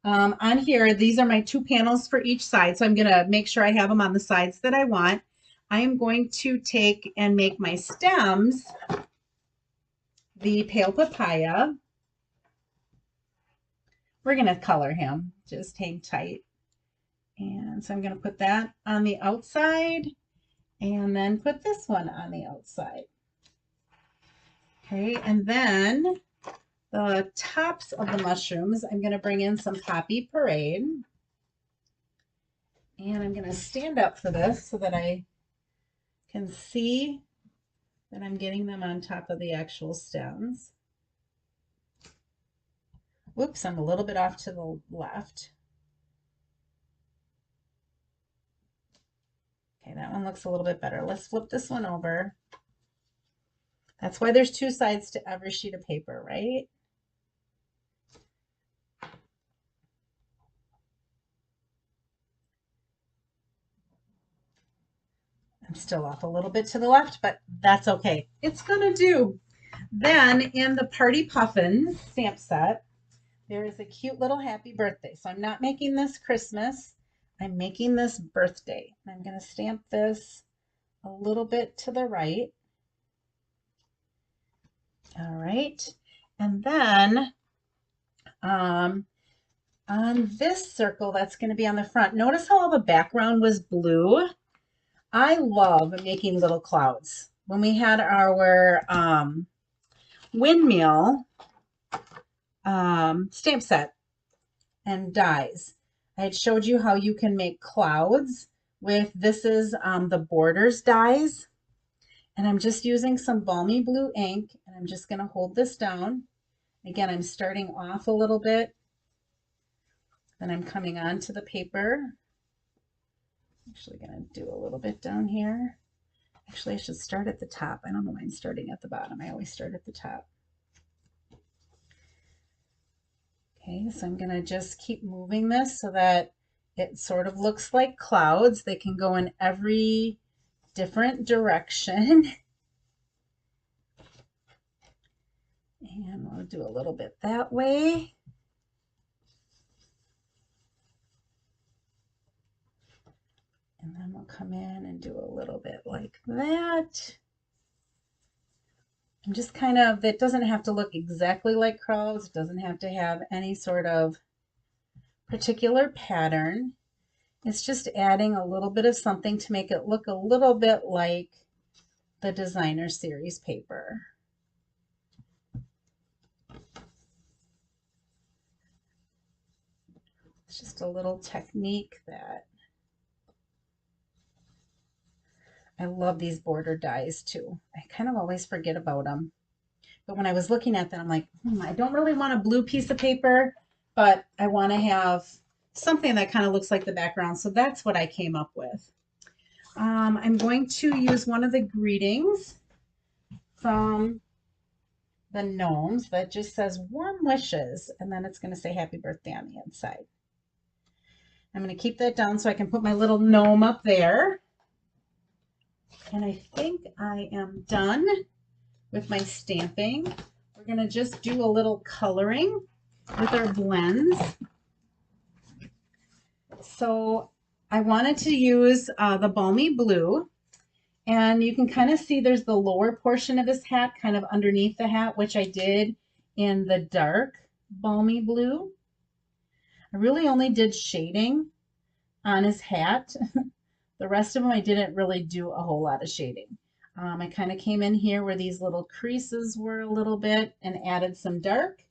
on here, these are my 2 panels for each side. So I'm going to make sure I have them on the sides that I want. I am going to take and make my stems the pale papaya. We're going to color him, just hang tight. And so I'm going to put that on the outside and then put this one on the outside. Okay, and then the tops of the mushrooms, I'm going to bring in some Poppy Parade. And I'm going to stand up for this so that I can see that I'm getting them on top of the actual stems. Whoops, I'm a little bit off to the left. Okay, that one looks a little bit better. Let's flip this one over. That's why there's 2 sides to every sheet of paper, right? I'm still off a little bit to the left, but that's okay. It's gonna do. Then in the Party Puffins stamp set, there is a cute little happy birthday. So I'm not making this Christmas. I'm making this birthday. I'm gonna stamp this a little bit to the right. All right. And then on this circle that's going to be on the front, notice how all the background was blue? I love making little clouds. When we had our windmill stamp set and dies, I had showed you how you can make clouds with, this is the Borders dies. And I'm just using some balmy blue ink, and I'm just going to hold this down. Again, I'm starting off a little bit, then I'm coming onto the paper. I'm actually going to do a little bit down here. Actually, I should start at the top. I don't know why I'm starting at the bottom. I always start at the top. Okay, so I'm going to just keep moving this so that It sort of looks like clouds. They can go in every different direction. And we'll do a little bit that way. And then we'll come in and do a little bit like that. And just kind of, it doesn't have to look exactly like clouds. It doesn't have to have any sort of particular pattern. It's just adding a little bit of something to make it look a little bit like the designer series paper. It's just a little technique that I love. These border dies too. I kind of always forget about them. But when I was looking at them, I'm like, I don't really want a blue piece of paper, but I want to have something that kind of looks like the background. So that's what I came up with. I'm going to use one of the greetings from the gnomes that just says warm wishes, and then it's going to say happy birthday on the inside. I'm going to keep that down so I can put my little gnome up there. And I think I am done with my stamping. We're going to just do a little coloring with our blends. So I wanted to use the balmy blue, and you can kind of see there's the lower portion of his hat kind of underneath the hat, which I did in the dark balmy blue. I really only did shading on his hat. The rest of them I didn't really do a whole lot of shading. I kind of came in here where these little creases were a little bit and added some dark.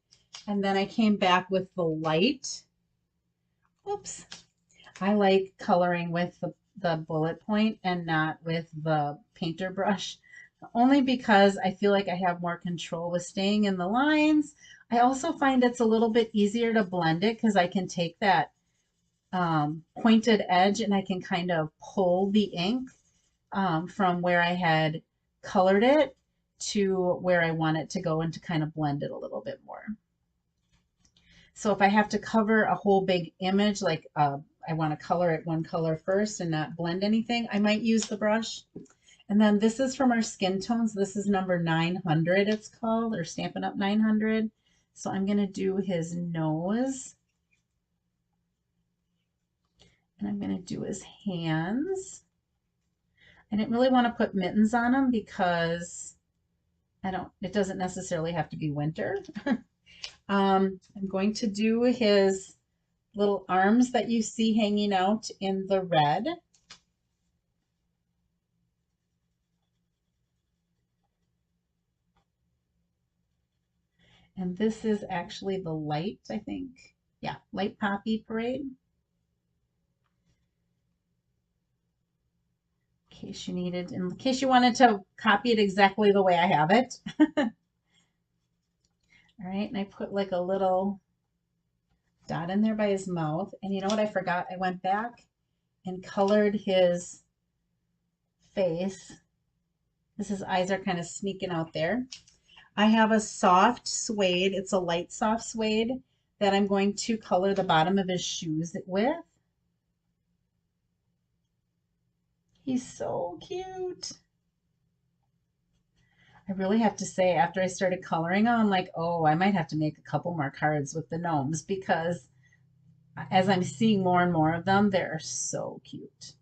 And then I came back with the light. Oops. I like coloring with the bullet point and not with the painter brush, only because I feel like I have more control with staying in the lines. I also find it's a little bit easier to blend it because I can take that pointed edge and I can kind of pull the ink from where I had colored it to where I want it to go and to kind of blend it a little bit more. So if I have to cover a whole big image, like I want to color it one color first and not blend anything, I might use the brush. And then this is from our skin tones. This is number 900, it's called, or Stampin' Up! 900. So I'm going to do his nose. And I'm going to do his hands. I didn't really want to put mittens on him because it doesn't necessarily have to be winter. I'm going to do his little arms that you see hanging out in the red. And this is actually the light, I think. Yeah, Light Poppy Parade. In case you wanted to copy it exactly the way I have it. All right, and I put like a little dot in there by his mouth. And you know what I forgot? I went back and colored his face because his eyes are kind of sneaking out there. I have a soft suede. It's a light soft suede that I'm going to color the bottom of his shoes with. He's so cute. I really have to say, after I started coloring them, I'm like, oh, I might have to make a couple more cards with the gnomes because as I'm seeing more and more of them, they're so cute.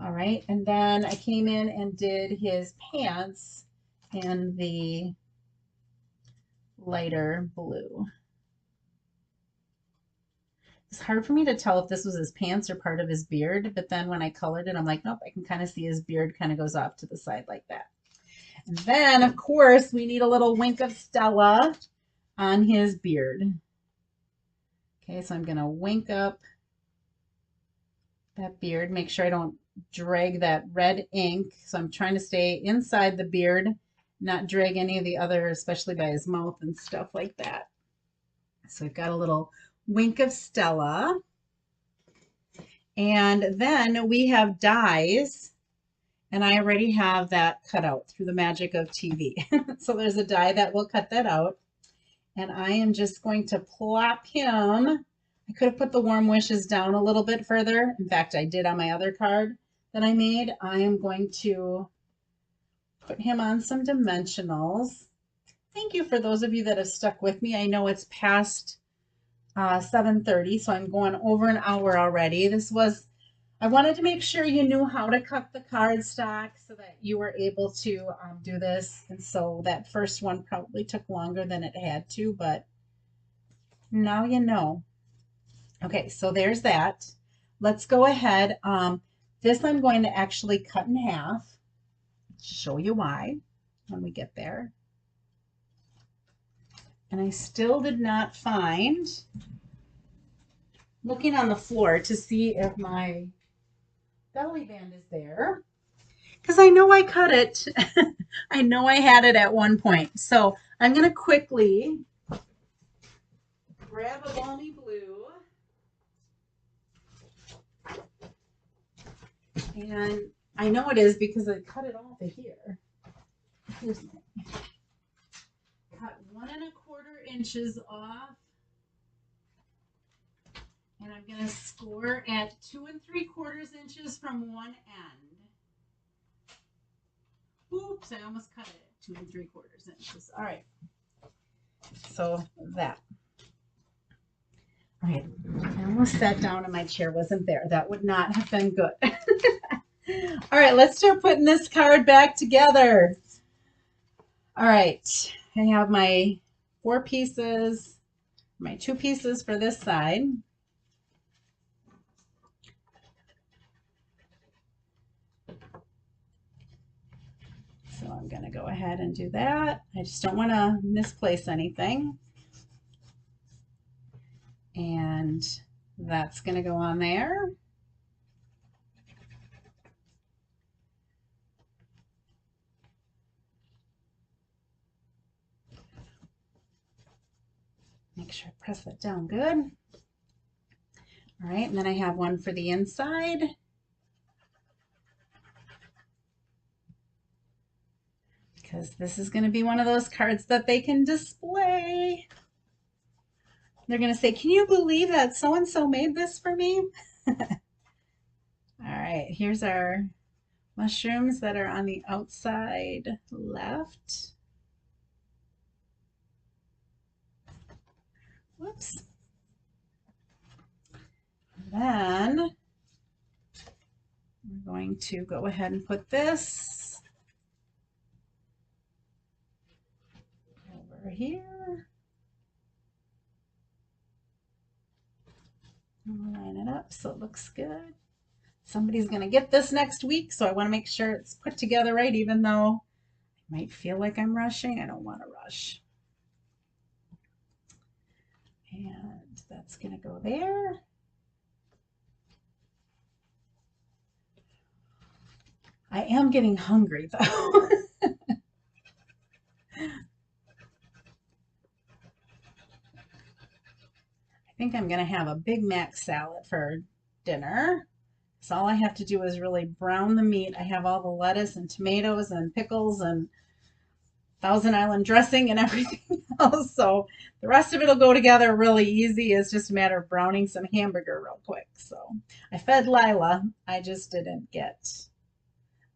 All right, and then I came in and did his pants in the lighter blue. It's hard for me to tell if this was his pants or part of his beard, but then when I colored it, I'm like, nope, I can kind of see his beard kind of goes off to the side like that. And then, of course, we need a little wink of Stella on his beard. Okay, so I'm going to wink up that beard, make sure I don't drag that red ink. So I'm trying to stay inside the beard, not drag any of the other, especially by his mouth and stuff like that. So I've got a little wink of Stella. And then we have dies, and I already have that cut out through the magic of TV. So there's a die that will cut that out. And I am just going to plop him I could have put the warm wishes down a little bit further. In fact, I did on my other card that I made. I am going to put him on some dimensionals. Thank you for those of you that have stuck with me. I know it's past 7:30, so I'm going over an hour already. I wanted to make sure you knew how to cut the cardstock so that you were able to do this. And so that first one probably took longer than it had to, but now you know. Okay, so there's that. Let's go ahead. This I'm going to actually cut in half. Show you why when we get there. And I still did not find, looking on the floor to see if my belly band is there, because I know I cut it. I know I had it at one point. So I'm going to quickly grab a balmy blue. And I know it is because I cut it off of here. Here's my, cut 1¼ inches off. And I'm going to score at 2¾ inches from one end. Oops, I almost cut it at 2¾ inches. All right. So that. All right. I almost sat down and my chair wasn't there. That would not have been good. All right, let's start putting this card back together. All right. I have my 4 pieces, my 2 pieces for this side. So I'm going to go ahead and do that. I just don't want to misplace anything. And that's going to go on there. Make sure I press that down good. All right, and then I have one for the inside. Because this is going to be one of those cards that they can display. They're going to say, can you believe that so-and-so made this for me? All right, here's our mushrooms that are on the outside left. Whoops. And then we're going to go ahead and put this over here. Line it up so it looks good. Somebody's going to get this next week, so I want to make sure it's put together right, even though I might feel like I'm rushing. I don't want to rush. And that's going to go there. I am getting hungry, though. I think I'm going to have a Big Mac salad for dinner. So all I have to do is really brown the meat. I have all the lettuce and tomatoes and pickles and Thousand Island dressing and everything else. So the rest of it will go together really easy. It's just a matter of browning some hamburger real quick. So I fed Lila. I just didn't get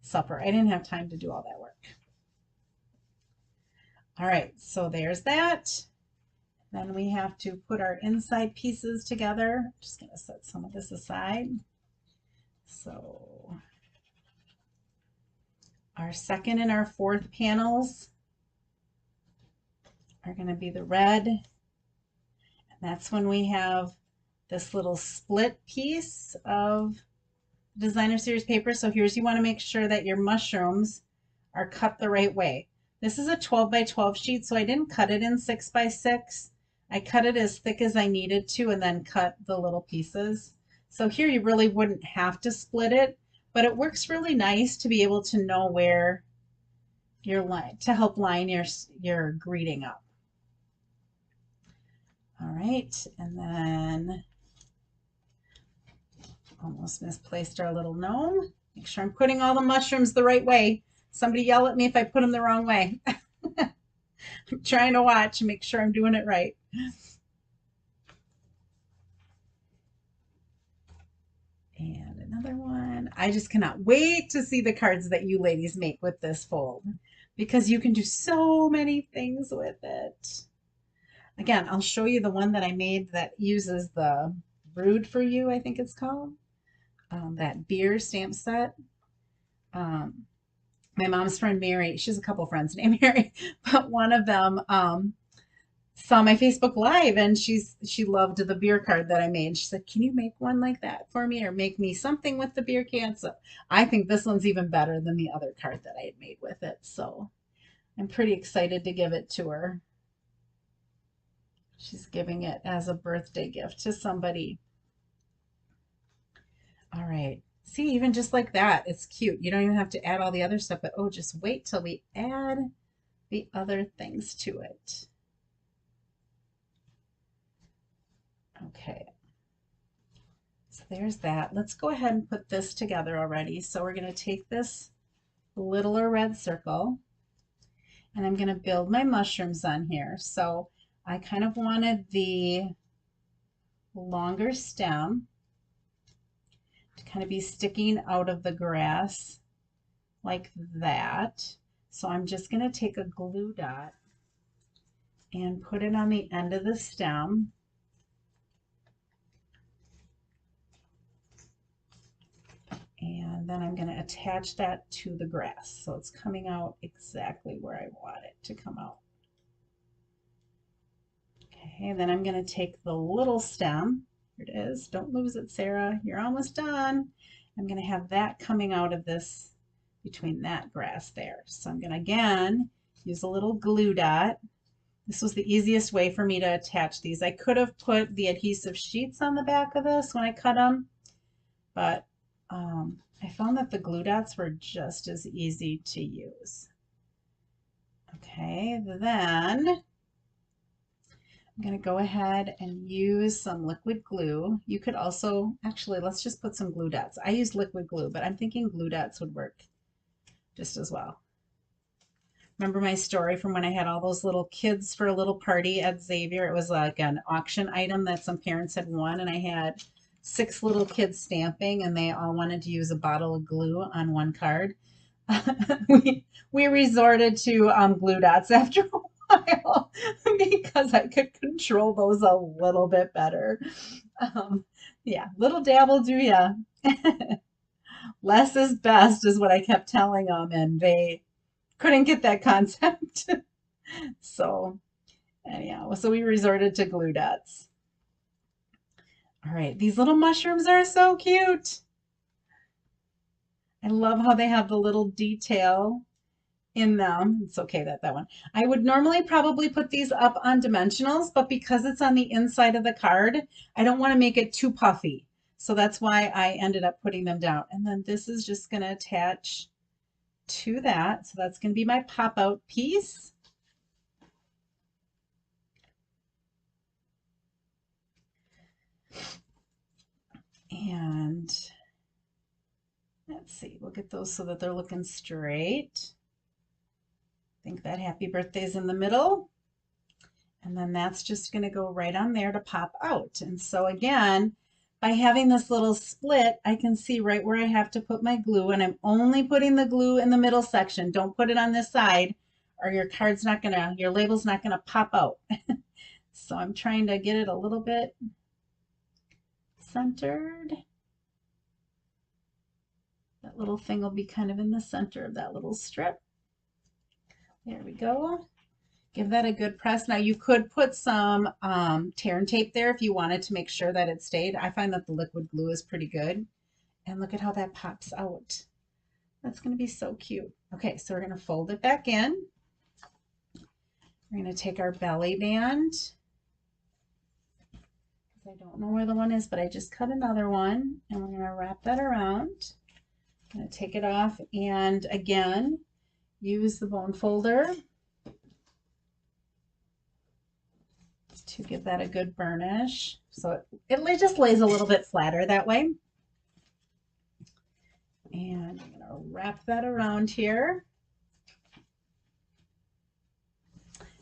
supper. I didn't have time to do all that work. All right, so there's that. Then we have to put our inside pieces together. I'm just going to set some of this aside. So our second and our fourth panels are going to be the red. And that's when we have this little split piece of designer series paper. So here's, you want to make sure that your mushrooms are cut the right way. This is a 12 by 12 sheet, so I didn't cut it in 6 by 6. I cut it as thick as I needed to and then cut the little pieces. So here you really wouldn't have to split it, but it works really nice to be able to know where your line, to help line your greeting up. All right, and then almost misplaced our little gnome. Make sure I'm putting all the mushrooms the right way. Somebody yell at me if I put them the wrong way. I'm trying to watch and make sure I'm doing it right. I just cannot wait to see the cards that you ladies make with this fold because you can do so many things with it. Again, I'll show you the one that I made that uses the Brood for You, I think it's called. That beer stamp set. Um, my mom's friend Mary, she has a couple friends named Mary, but one of them saw my Facebook Live and she loved the beer card that I made. She said, "Can you make one like that for me or make me something with the beer can?" So I think this one's even better than the other card that I had made with it. So I'm pretty excited to give it to her. She's giving it as a birthday gift to somebody. All right. See, even just like that, it's cute. You don't even have to add all the other stuff, but oh, just wait till we add the other things to it. Okay. So there's that. Let's go ahead and put this together already. So we're going to take this littler red circle and I'm going to build my mushrooms on here. So I kind of wanted the longer stem to kind of be sticking out of the grass like that. So I'm just going to take a glue dot and put it on the end of the stem. And then I'm going to attach that to the grass. So it's coming out exactly where I want it to come out. Okay, then I'm going to take the little stem. Here it is. Don't lose it, Sarah. You're almost done. I'm going to have that coming out of this, between that grass there. So I'm going to, again, use a little glue dot. This was the easiest way for me to attach these. I could have put the adhesive sheets on the back of this when I cut them, but I found that the glue dots were just as easy to use. Okay, then I'm going to go ahead and use some liquid glue. You could also, actually, let's just put some glue dots. I use liquid glue, but I'm thinking glue dots would work just as well. Remember my story from when I had all those little kids for a little party at Xavier? It was like an auction item that some parents had won, and I had 6 little kids stamping, and they all wanted to use a bottle of glue on one card. we resorted to glue dots after a while because I could control those a little bit better. Yeah, little dab will do ya. Less is best is what I kept telling them, and they couldn't get that concept. So anyhow, so we resorted to glue dots. All right, these little mushrooms are so cute. I love how they have the little detail in them. It's okay that one. I would normally probably put these up on dimensionals, but because it's on the inside of the card, I don't want to make it too puffy. So that's why I ended up putting them down. And then this is just going to attach to that. So that's going to be my pop-out piece. And let's see, we'll get those so that they're looking straight. I think that happy birthday is in the middle. And then that's just going to go right on there to pop out. And so again, by having this little split, I can see right where I have to put my glue, and I'm only putting the glue in the middle section. Don't put it on this side or your card's not gonna, your label's not gonna pop out. So I'm trying to get it a little bit centered. That little thing will be kind of in the center of that little strip. There we go. Give that a good press. Now you could put some tear and tape there if you wanted to make sure that it stayed. I find that the liquid glue is pretty good. And look at how that pops out. That's going to be so cute. Okay, so we're going to fold it back in. We're going to take our belly band. I don't know where the one is, but I just cut another one, and we're going to wrap that around. I'm going to take it off and again use the bone folder to give that a good burnish. So it just lays a little bit flatter that way. And I'm going to wrap that around here.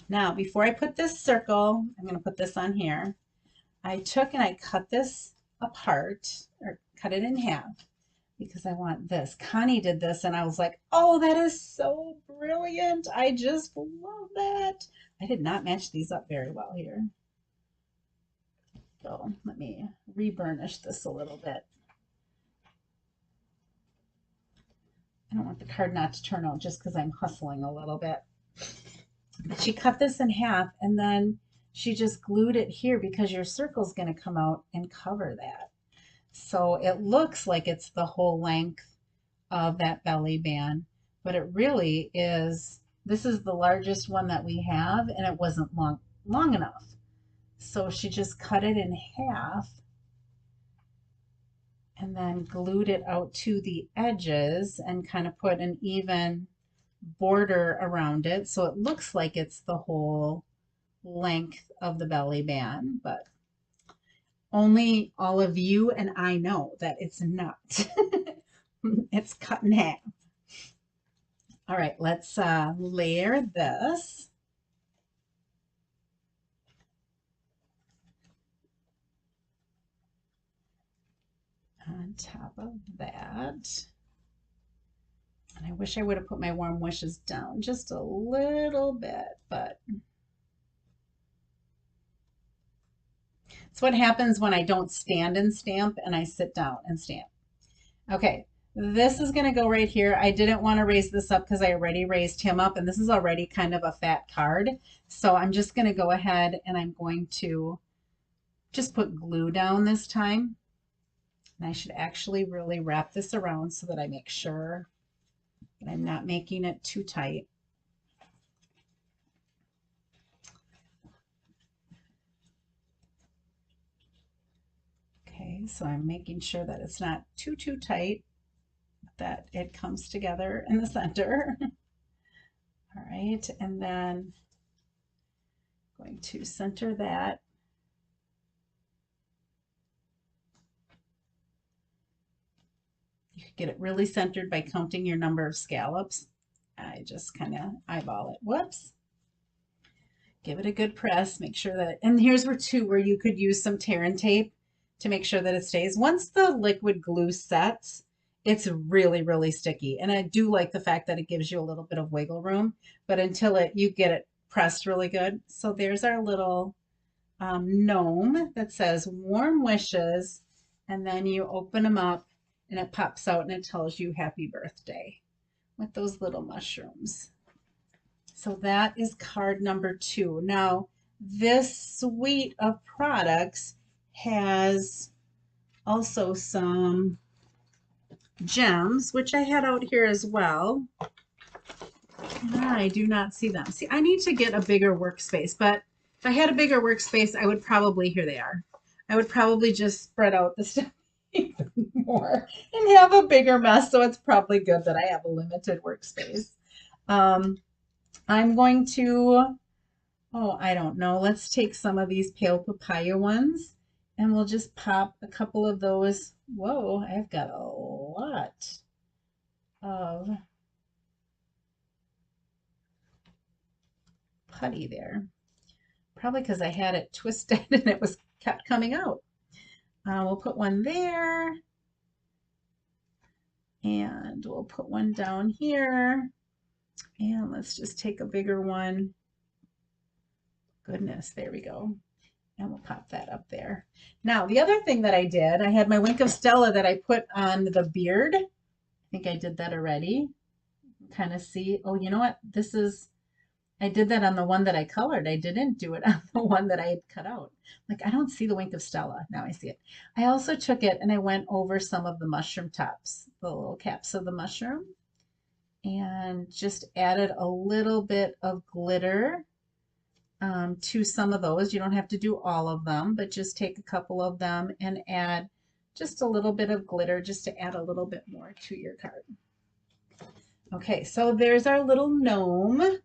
Now, before I put this circle, I'm going to put this on here. I took and I cut this apart, or cut it in half. because I want this. Connie did this and I was like, oh, that is so brilliant. I just love that. I did not match these up very well here. So let me reburnish this a little bit. I don't want the card not to turn out just because I'm hustling a little bit. But she cut this in half and then she just glued it here because your circle's going to come out and cover that. So it looks like it's the whole length of that belly band, but it really is, this is the largest one that we have and it wasn't long enough. So she just cut it in half and then glued it out to the edges and kind of put an even border around it. So it looks like it's the whole length of the belly band, but only all of you and I know that it's not. It's cut in half. All right, let's layer this. On top of that. And I wish I would have put my warm wishes down just a little bit, but it's what happens when I don't stand and stamp and I sit down and stamp. Okay, this is going to go right here. I didn't want to raise this up because I already raised him up, and this is already kind of a fat card. So I'm just going to go ahead and I'm going to just put glue down this time. And I should actually really wrap this around so that I make sure that I'm not making it too tight. Okay, so I'm making sure that it's not too tight, that it comes together in the center. All right, and then I'm going to center that. You could get it really centered by counting your number of scallops. I just kind of eyeball it. Whoops. Give it a good press. Make sure that, and here's where you could use some tear and tape to make sure that it stays. Once the liquid glue sets, it's really, really sticky. And I do like the fact that it gives you a little bit of wiggle room, but until you get it pressed really good. So there's our little gnome that says warm wishes, and then you open them up and it pops out and it tells you happy birthday with those little mushrooms. So that is card number 2. Now, this suite of products has also some gems, which I had out here as well. I do not see them. See, I need to get a bigger workspace, but if I had a bigger workspace, I would probably, here they are. I would probably just spread out the stuff even more and have a bigger mess. So it's probably good that I have a limited workspace. I'm going to, oh, I don't know. Let's take some of these pale papaya ones and we'll just pop a couple of those. Whoa, I've got a lot of putty there. Probably because I had it twisted and it was kept coming out. We'll put one there. And we'll put one down here. And let's just take a bigger one. Goodness, there we go. And we'll pop that up there. Now, the other thing that I did, I had my Wink of Stella that I put on the beard. I think I did that already. Kind of see, oh, you know what? This is, I did that on the one that I colored. I didn't do it on the one that I had cut out. Like, I don't see the Wink of Stella. Now I see it. I also took it and I went over some of the mushroom tops, the little caps of the mushroom, and just added a little bit of glitter to some of those. You don't have to do all of them, but just take a couple of them and add just a little bit of glitter just to add a little bit more to your card. Okay, so there's our little gnome.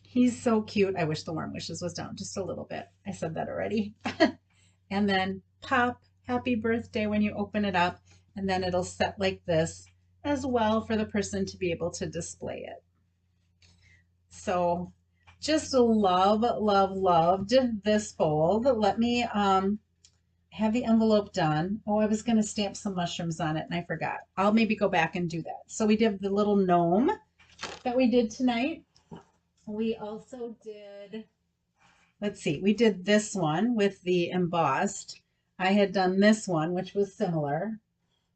He's so cute. I wish the warm wishes was down just a little bit. I said that already. And then pop happy birthday when you open it up, and then it'll set like this as well for the person to be able to display it. So just loved this fold. Let me, I have the envelope done. Oh, I was going to stamp some mushrooms on it and I forgot. I'll maybe go back and do that. So we did the little gnome that we did tonight. We also did, let's see, we did this one with the embossed. I had done this one, which was similar.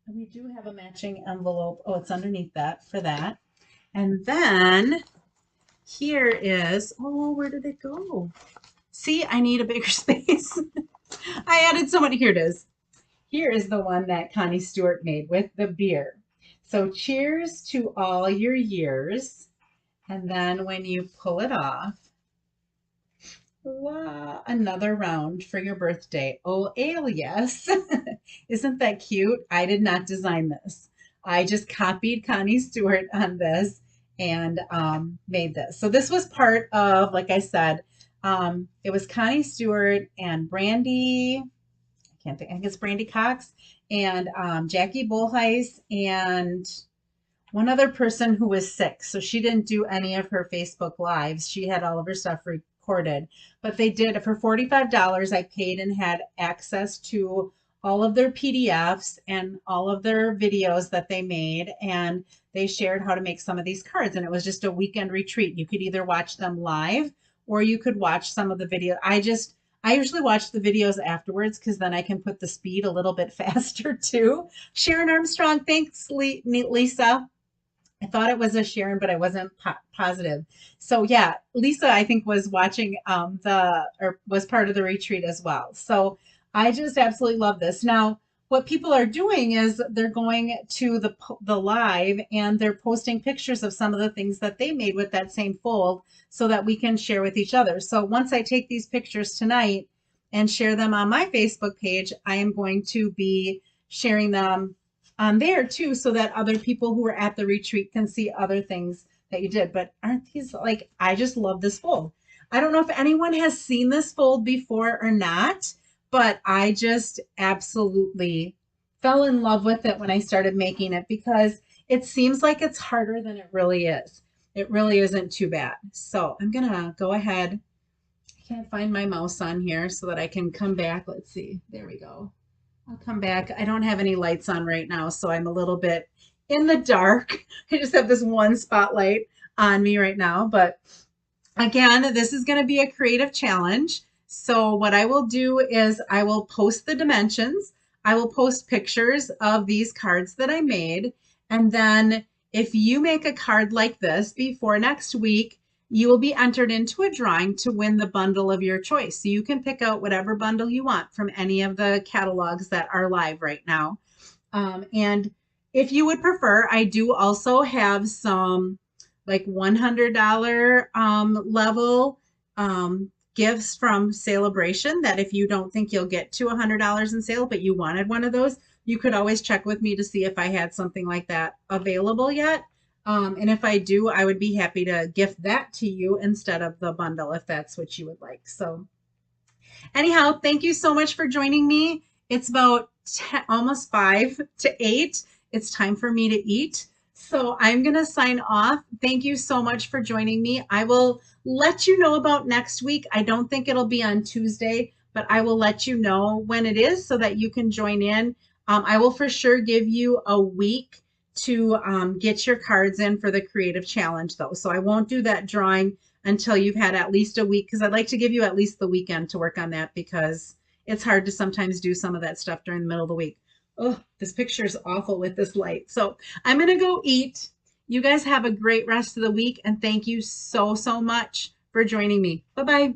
And we do have a matching envelope. Oh, it's underneath that for that. And then here is, oh, where did it go? See, I need a bigger space. I added so many. Here it is. Here is the one that Connie Stewart made with the beer. So cheers to all your years. And then when you pull it off, wow, another round for your birthday. Oh, alias. Isn't that cute? I did not design this. I just copied Connie Stewart on this and made this. So this was part of, like I said, it was Connie Stewart and Brandy, I think it's Brandy Cox, and Jackie Bullheis, and one other person who was sick. So she didn't do any of her Facebook lives. She had all of her stuff recorded. But they did, for $45, I paid and had access to all of their PDFs and all of their videos that they made. And they shared how to make some of these cards. And it was just a weekend retreat. You could either watch them live or you could watch some of the video. I usually watch the videos afterwards because then I can put the speed a little bit faster too. Sharon Armstrong, thanks, Lisa. I thought it was a Sharon, but I wasn't positive. So yeah, Lisa, I think was watching or was part of the retreat as well. So I just absolutely love this. Now, what people are doing is they're going to the live and they're posting pictures of some of the things that they made with that same fold so that we can share with each other. So once I take these pictures tonight and share them on my Facebook page, I am going to be sharing them on there too, so that other people who are at the retreat can see other things that you did. But aren't these, like, I just love this fold. I don't know if anyone has seen this fold before or not, but I just absolutely fell in love with it when I started making it because it seems like it's harder than it really is. It really isn't too bad. So I'm gonna go ahead. I can't find my mouse on here so that I can come back. Let's see. There we go. I'll come back. I don't have any lights on right now, so I'm a little bit in the dark. I just have this one spotlight on me right now. But again, this is going to be a creative challenge. So what I will do is I will post the dimensions. I will post pictures of these cards that I made. And then if you make a card like this before next week, you will be entered into a drawing to win the bundle of your choice. So you can pick out whatever bundle you want from any of the catalogs that are live right now. And if you would prefer, I do also have some like $100 level gifts from Celebration that if you don't think you'll get to $100 in sale, but you wanted one of those, you could always check with me to see if I had something like that available yet. And if I do, I would be happy to gift that to you instead of the bundle if that's what you would like. So anyhow, thank you so much for joining me. It's about almost 5 to 8. It's time for me to eat. So I'm going to sign off. Thank you so much for joining me. I will let you know about next week. I don't think it'll be on Tuesday, but I will let you know when it is so that you can join in. I will for sure give you a week to get your cards in for the creative challenge though. So I won't do that drawing until you've had at least a week because I'd like to give you at least the weekend to work on that because it's hard to sometimes do some of that stuff during the middle of the week. Oh, this picture is awful with this light. So I'm going to go eat. You guys have a great rest of the week and thank you so, so much for joining me. Bye-bye.